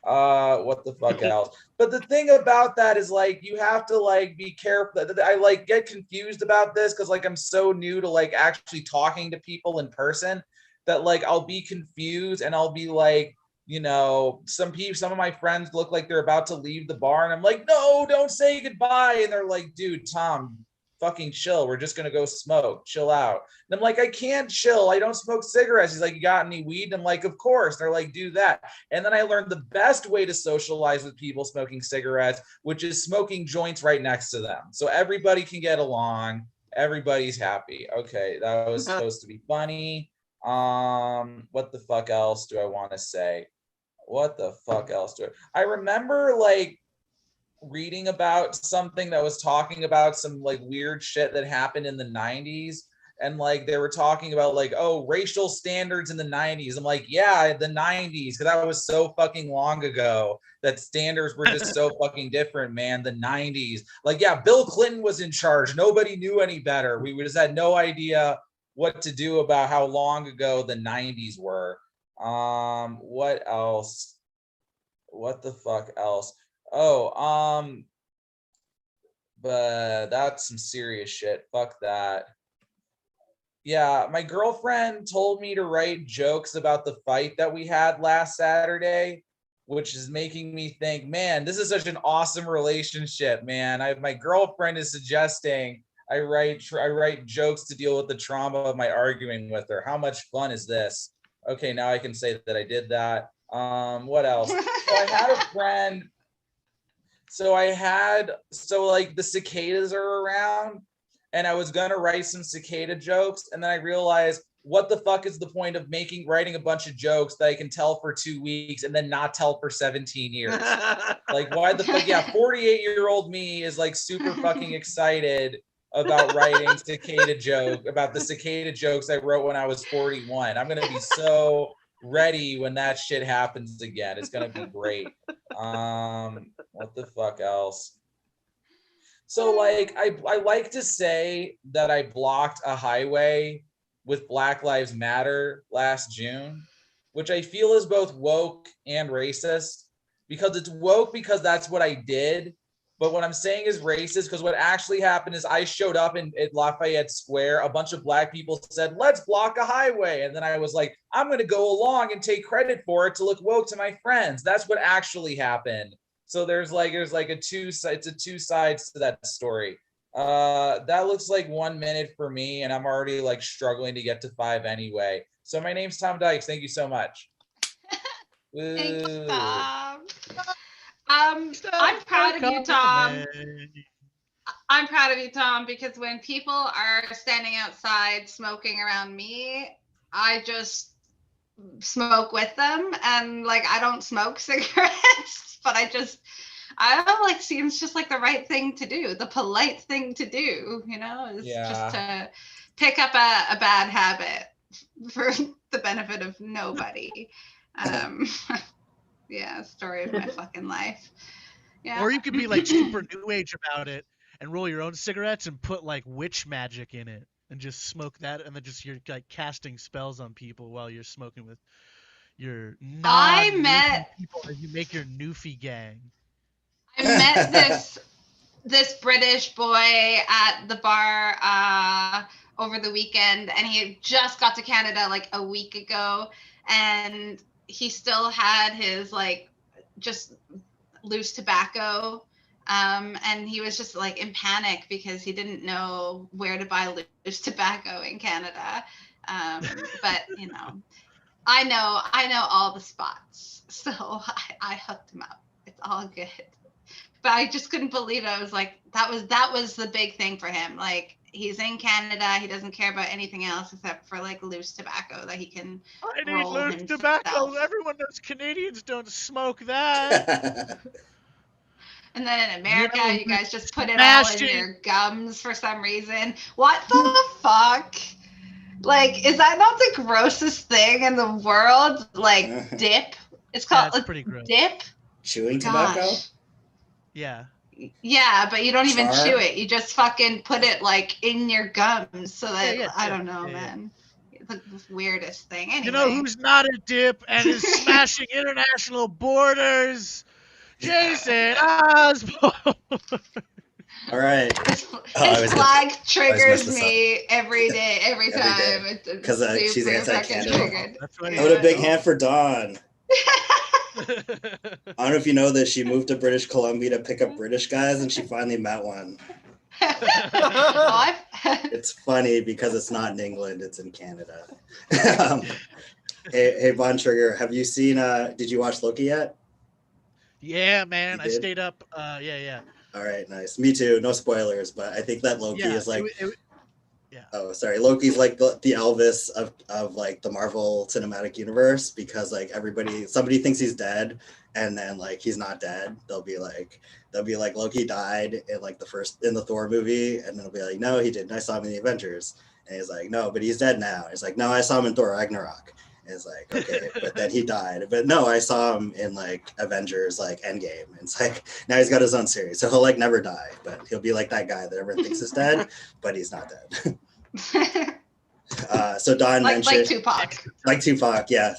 D: What the fuck else? But the thing about that is, like, you have to, like, be careful. I, like, get confused about this because, like, I'm so new to, like, actually talking to people in person that, like, I'll be confused and I'll be like, you know, some of my friends look like they're about to leave the bar and I'm like, no, don't say goodbye. And they're like, dude, Tom, fucking chill. We're just going to go smoke. Chill out. And I'm like, I can't chill. I don't smoke cigarettes. He's like, you got any weed? And I'm like, of course. They're like, do that. And then I learned the best way to socialize with people smoking cigarettes, which is smoking joints right next to them. So everybody can get along. Everybody's happy. Okay. That was supposed to be funny. What the fuck else do I want to say? What the fuck else do I remember, like, reading about something that was talking about some, like, weird shit that happened in the 90s, and, like, they were talking about, like, oh, racial standards in the 90s. I'm like, yeah, the 90s, because that was so fucking long ago that standards were just so fucking different, man. The 90s, like, yeah, Bill Clinton was in charge. Nobody knew any better. We just had no idea what to do about how long ago the 90s were. What else? What the fuck else? Oh, but that's some serious shit. Fuck that. Yeah, my girlfriend told me to write jokes about the fight that we had last Saturday, which is making me think, man, this is such an awesome relationship, man. My girlfriend is suggesting I write jokes to deal with the trauma of my arguing with her. How much fun is this? Okay, now I can say that I did that. What else? So I had a friend. So like the cicadas are around, and I was gonna write some cicada jokes, and then I realized, what the fuck is the point of writing a bunch of jokes that I can tell for 2 weeks and then not tell for 17 years? Like, why the fuck? Yeah, 48-year-old me is like super fucking excited about writing about the cicada jokes I wrote when I was 41. I'm gonna be so ready when that shit happens again. It's gonna be great. What the fuck else? So, like, I like to say that I blocked a highway with Black Lives Matter last June, which I feel is both woke and racist, because it's woke because that's what I did. But what I'm saying is racist because what actually happened is I showed up at Lafayette Square. A bunch of Black people said, let's block a highway. And then I was like, I'm going to go along and take credit for it to look woke to my friends. That's what actually happened. So there's two sides to that story. That looks like 1 minute for me, and I'm already, like, struggling to get to 5 anyway. So my name's Tom Dykes. Thank you so much.
C: Thanks, Tom. I'm proud of you, Tom. I'm proud of you, Tom, because when people are standing outside smoking around me, I just smoke with them, and, like, I don't smoke cigarettes, but I don't know, like, seems just like the right thing to do, the polite thing to do, you know, is just to pick up a bad habit for the benefit of nobody. Yeah, story of my fucking life. Yeah.
A: Or you could be, like, super new age about it and roll your own cigarettes and put, like, witch magic in it and just smoke that, and then you're, like, casting spells on people while you're smoking with your non-newfie people as you make your newfie gang.
C: I met this British boy at the bar over the weekend, and he had just got to Canada like a week ago, and he still had his like just loose tobacco, and he was just like in panic because he didn't know where to buy loose tobacco in Canada. But you know, I know all the spots, so I hooked him up. It's all good. But I just couldn't believe it. I was like, that was the big thing for him. Like, he's in Canada, he doesn't care about anything else except for like loose tobacco that he can
A: I need
C: roll
A: loose
C: himself.
A: tobacco. Everyone knows Canadians don't smoke that.
C: And then in America, you guys just put it all
A: smashing-
C: in your gums for some reason. What the fuck? Like, is that not the grossest thing in the world? Like, dip? It's called
A: it's pretty gross.
C: dip?
J: Chewing tobacco?
C: Gosh.
A: Yeah.
C: Yeah, but you don't even
J: Char?
C: chew it. You just fucking put it like in your gums so that I don't know,
A: yeah.
C: man. It's like the weirdest thing. Anyway.
A: You know who's not a dip and is smashing international borders? Jason Osborne.
J: All right.
C: His flag triggers me every day, every time.
J: Because she's anti-Canada.
A: That's
J: I would a big hand for Dawn. I don't know if you know this. She moved to British Columbia to pick up British guys, and she finally met one. It's funny because it's not in England; it's in Canada. Hey, Von Trigger, have you seen? Did you watch Loki yet?
A: Yeah, man, I stayed up. Yeah.
J: All right, nice. Me too. No spoilers, but I think that Loki is like. Oh, sorry. Loki's like the Elvis of like the Marvel Cinematic Universe, because like somebody thinks he's dead, and then like he's not dead. They'll be like Loki died in like in the Thor movie, and they'll be like, no, he didn't. I saw him in the Avengers, and he's like, no, but he's dead now. It's like, no, I saw him in Thor Ragnarok. And it's like, okay, but then he died. But no, I saw him in like Avengers, like Endgame. And it's like now he's got his own series, so he'll like never die, but he'll be like that guy that everyone thinks is dead, but he's not dead. So Don mentioned like Tupac, yeah.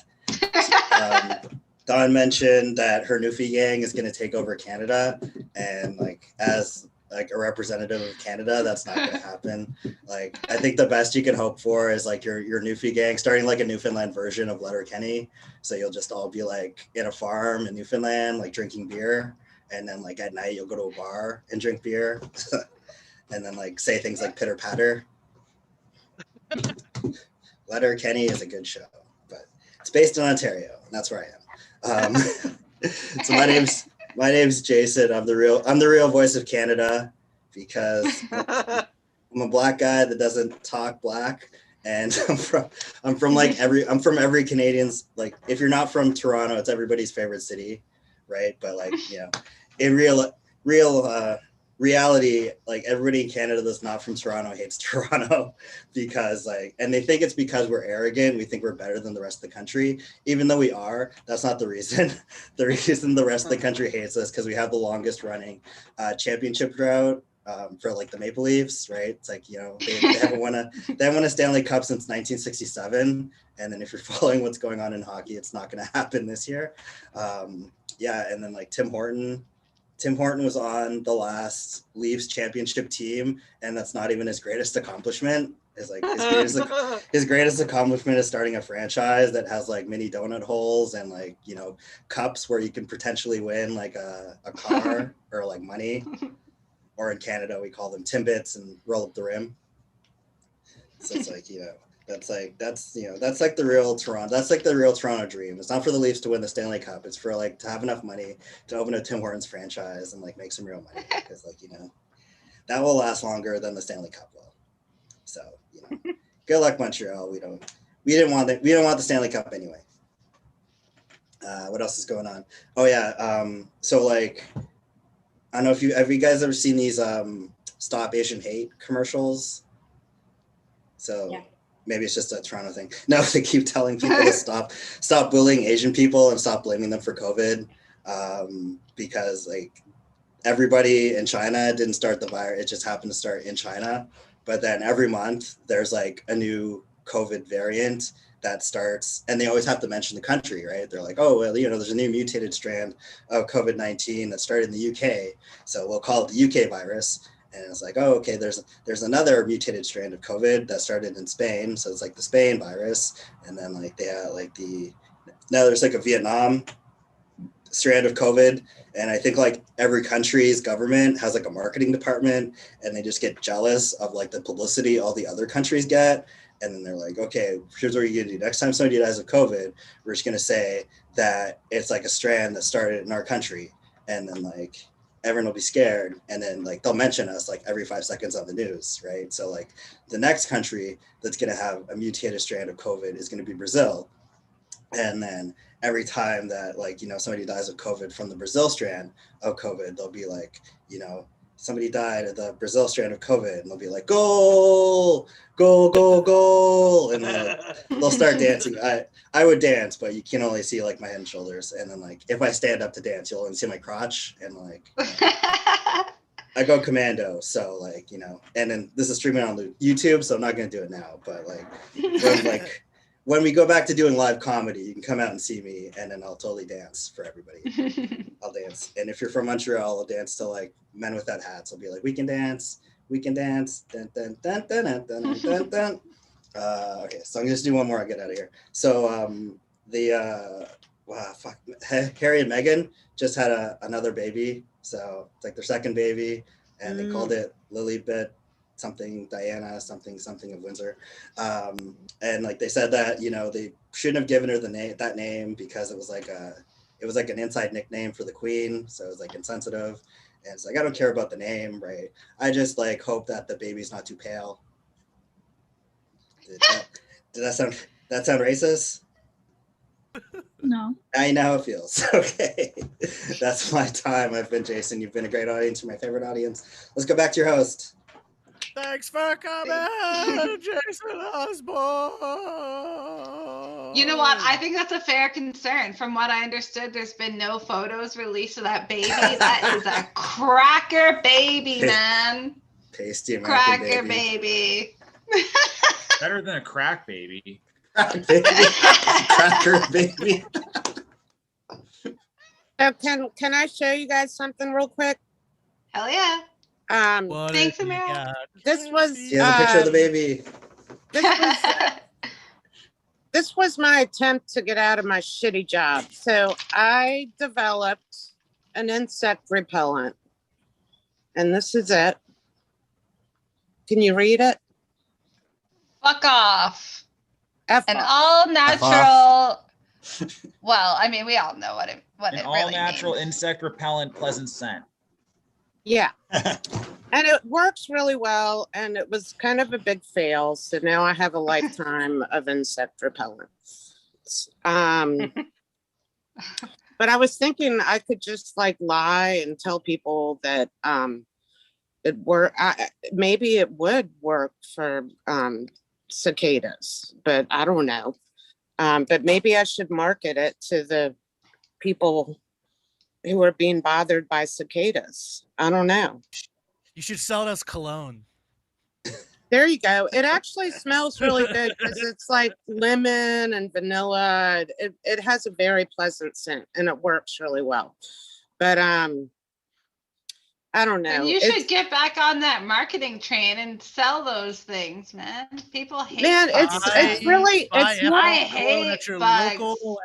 J: Don mentioned that her Newfie gang is going to take over Canada, and like as like a representative of Canada, that's not going to happen. Like I think the best you can hope for is like your Newfie gang starting like a Newfoundland version of Letterkenny. So you'll just all be like in a farm in Newfoundland, like drinking beer, and then like at night you'll go to a bar and drink beer, and then like say things like pitter patter. Letterkenny is a good show, but it's based in Ontario, and that's where I am. So my name's Jason. I'm the real voice of Canada, because I'm a black guy that doesn't talk black, and I'm from every Canadian's, like, if you're not from Toronto, it's everybody's favorite city, right? But like, you know, in reality, like everybody in Canada that's not from Toronto hates Toronto, because like, and they think it's because we're arrogant. We think we're better than the rest of the country, even though we are. That's not the reason. The reason the rest of the country hates us because we have the longest running championship drought for like the Maple Leafs, right? It's like, you know, they haven't won a Stanley Cup since 1967, and then if you're following what's going on in hockey, it's not going to happen this year. Yeah, and then like Tim Horton was on the last Leafs championship team, and that's not even his greatest accomplishment. Is like his greatest accomplishment is starting a franchise that has like mini donut holes and like, you know, cups where you can potentially win like a car or like money. Or in Canada we call them Timbits and roll up the rim. So it's like, you know, that's like the real Toronto. That's like the real Toronto dream. It's not for the Leafs to win the Stanley Cup. It's for like to have enough money to open a Tim Hortons franchise and like make some real money, because like, you know, that will last longer than the Stanley Cup will. So, you know, good luck Montreal. We didn't want the Stanley Cup anyway. What else is going on? Oh yeah. So like, I don't know have you guys ever seen these Stop Asian Hate commercials? So. Yeah. Maybe it's just a Toronto thing. No, they keep telling people to stop bullying Asian people and stop blaming them for COVID, because like everybody in China didn't start the virus. It just happened to start in China. But then every month there's like a new COVID variant that starts, and they always have to mention the country, right? They're like, oh, well, there's a new mutated strand of COVID-19 that started in the UK, so we'll call it the UK virus. And it's like, oh, okay, there's another mutated strand of COVID that started in Spain, so it's like the Spain virus. And then like they have like now there's like a Vietnam strand of COVID. And I think like every country's government has like a marketing department, and they just get jealous of like the publicity all the other countries get. And then they're like, okay, here's what you're gonna do. Next time somebody dies of COVID, we're just gonna say that it's like a strand that started in our country. And then like everyone will be scared. And then like they'll mention us like every 5 seconds on the news, right? So like the next country that's gonna have a mutated strand of COVID is gonna be Brazil. And then every time that like, somebody dies of COVID from the Brazil strand of COVID, they'll be like, somebody died of the Brazil strand of COVID, and they'll be like, goal, goal, goal, goal. And they'll start dancing. I would dance, but you can only see like my head and shoulders. And then like, if I stand up to dance, you'll only see my crotch. And like, I go commando. So like, and then this is streaming on YouTube, so I'm not going to do it now. But when we go back to doing live comedy, you can come out and see me, and then I'll totally dance for everybody. I'll dance. And if you're from Montreal, I'll dance to like Men Without Hats. I'll be like, we can dance. Dun, dun, dun, dun, dun, dun, dun, dun. Okay, so I'm gonna just do one more. I'll get out of here. So Harry and Meghan just had another baby. So it's like their second baby, and they called it Lilibet something Diana something of Windsor, and like they said that they shouldn't have given her that name because it was like an inside nickname for the Queen, so it was like insensitive. And it's like, I don't care about the name, right? I just like hope that the baby's not too pale. Did that sound racist?
G: No.
J: I know how it feels. Okay, that's my time. I've been Jason. You've been a great audience. You're my favorite audience. Let's go back to your host.
A: Thanks for coming, Jason Osborne.
C: You know what? I think that's a fair concern. From what I understood, there's been no photos released of that baby. That is a cracker baby, man.
J: Pasty American
C: cracker baby.
L: Better than a crack baby.
J: Cracker baby.
E: So can I show you guys something real quick?
C: Hell yeah.
E: Thanks,
C: Amira.
E: This was
J: a picture of the baby.
E: This was my attempt to get out of my shitty job. So I developed an insect repellent, and this is it. Can you read it?
C: Fuck off.
E: F
C: An
E: off.
C: all natural. Well, I mean, we all know what it
L: An all
C: really
L: natural
C: means.
L: insect repellent, pleasant scent.
E: Yeah. And it works really well, and it was kind of a big fail. So now I have a lifetime of insect repellent. But I was thinking I could just like lie and tell people that maybe it would work for cicadas, but I don't know. But maybe I should market it to the people who are being bothered by cicadas. I don't know.
A: You should sell it as cologne.
E: There you go. It actually smells really good because it's like lemon and vanilla. It has a very pleasant scent, and it works really well. But I don't know.
C: And you should get back on that marketing train and sell those things, man. People hate
E: Man,
C: bugs.
E: it's really
A: Buy
E: it's
A: Apple
E: not.
C: I
A: cologne
C: hate
A: at your
C: bugs.
A: local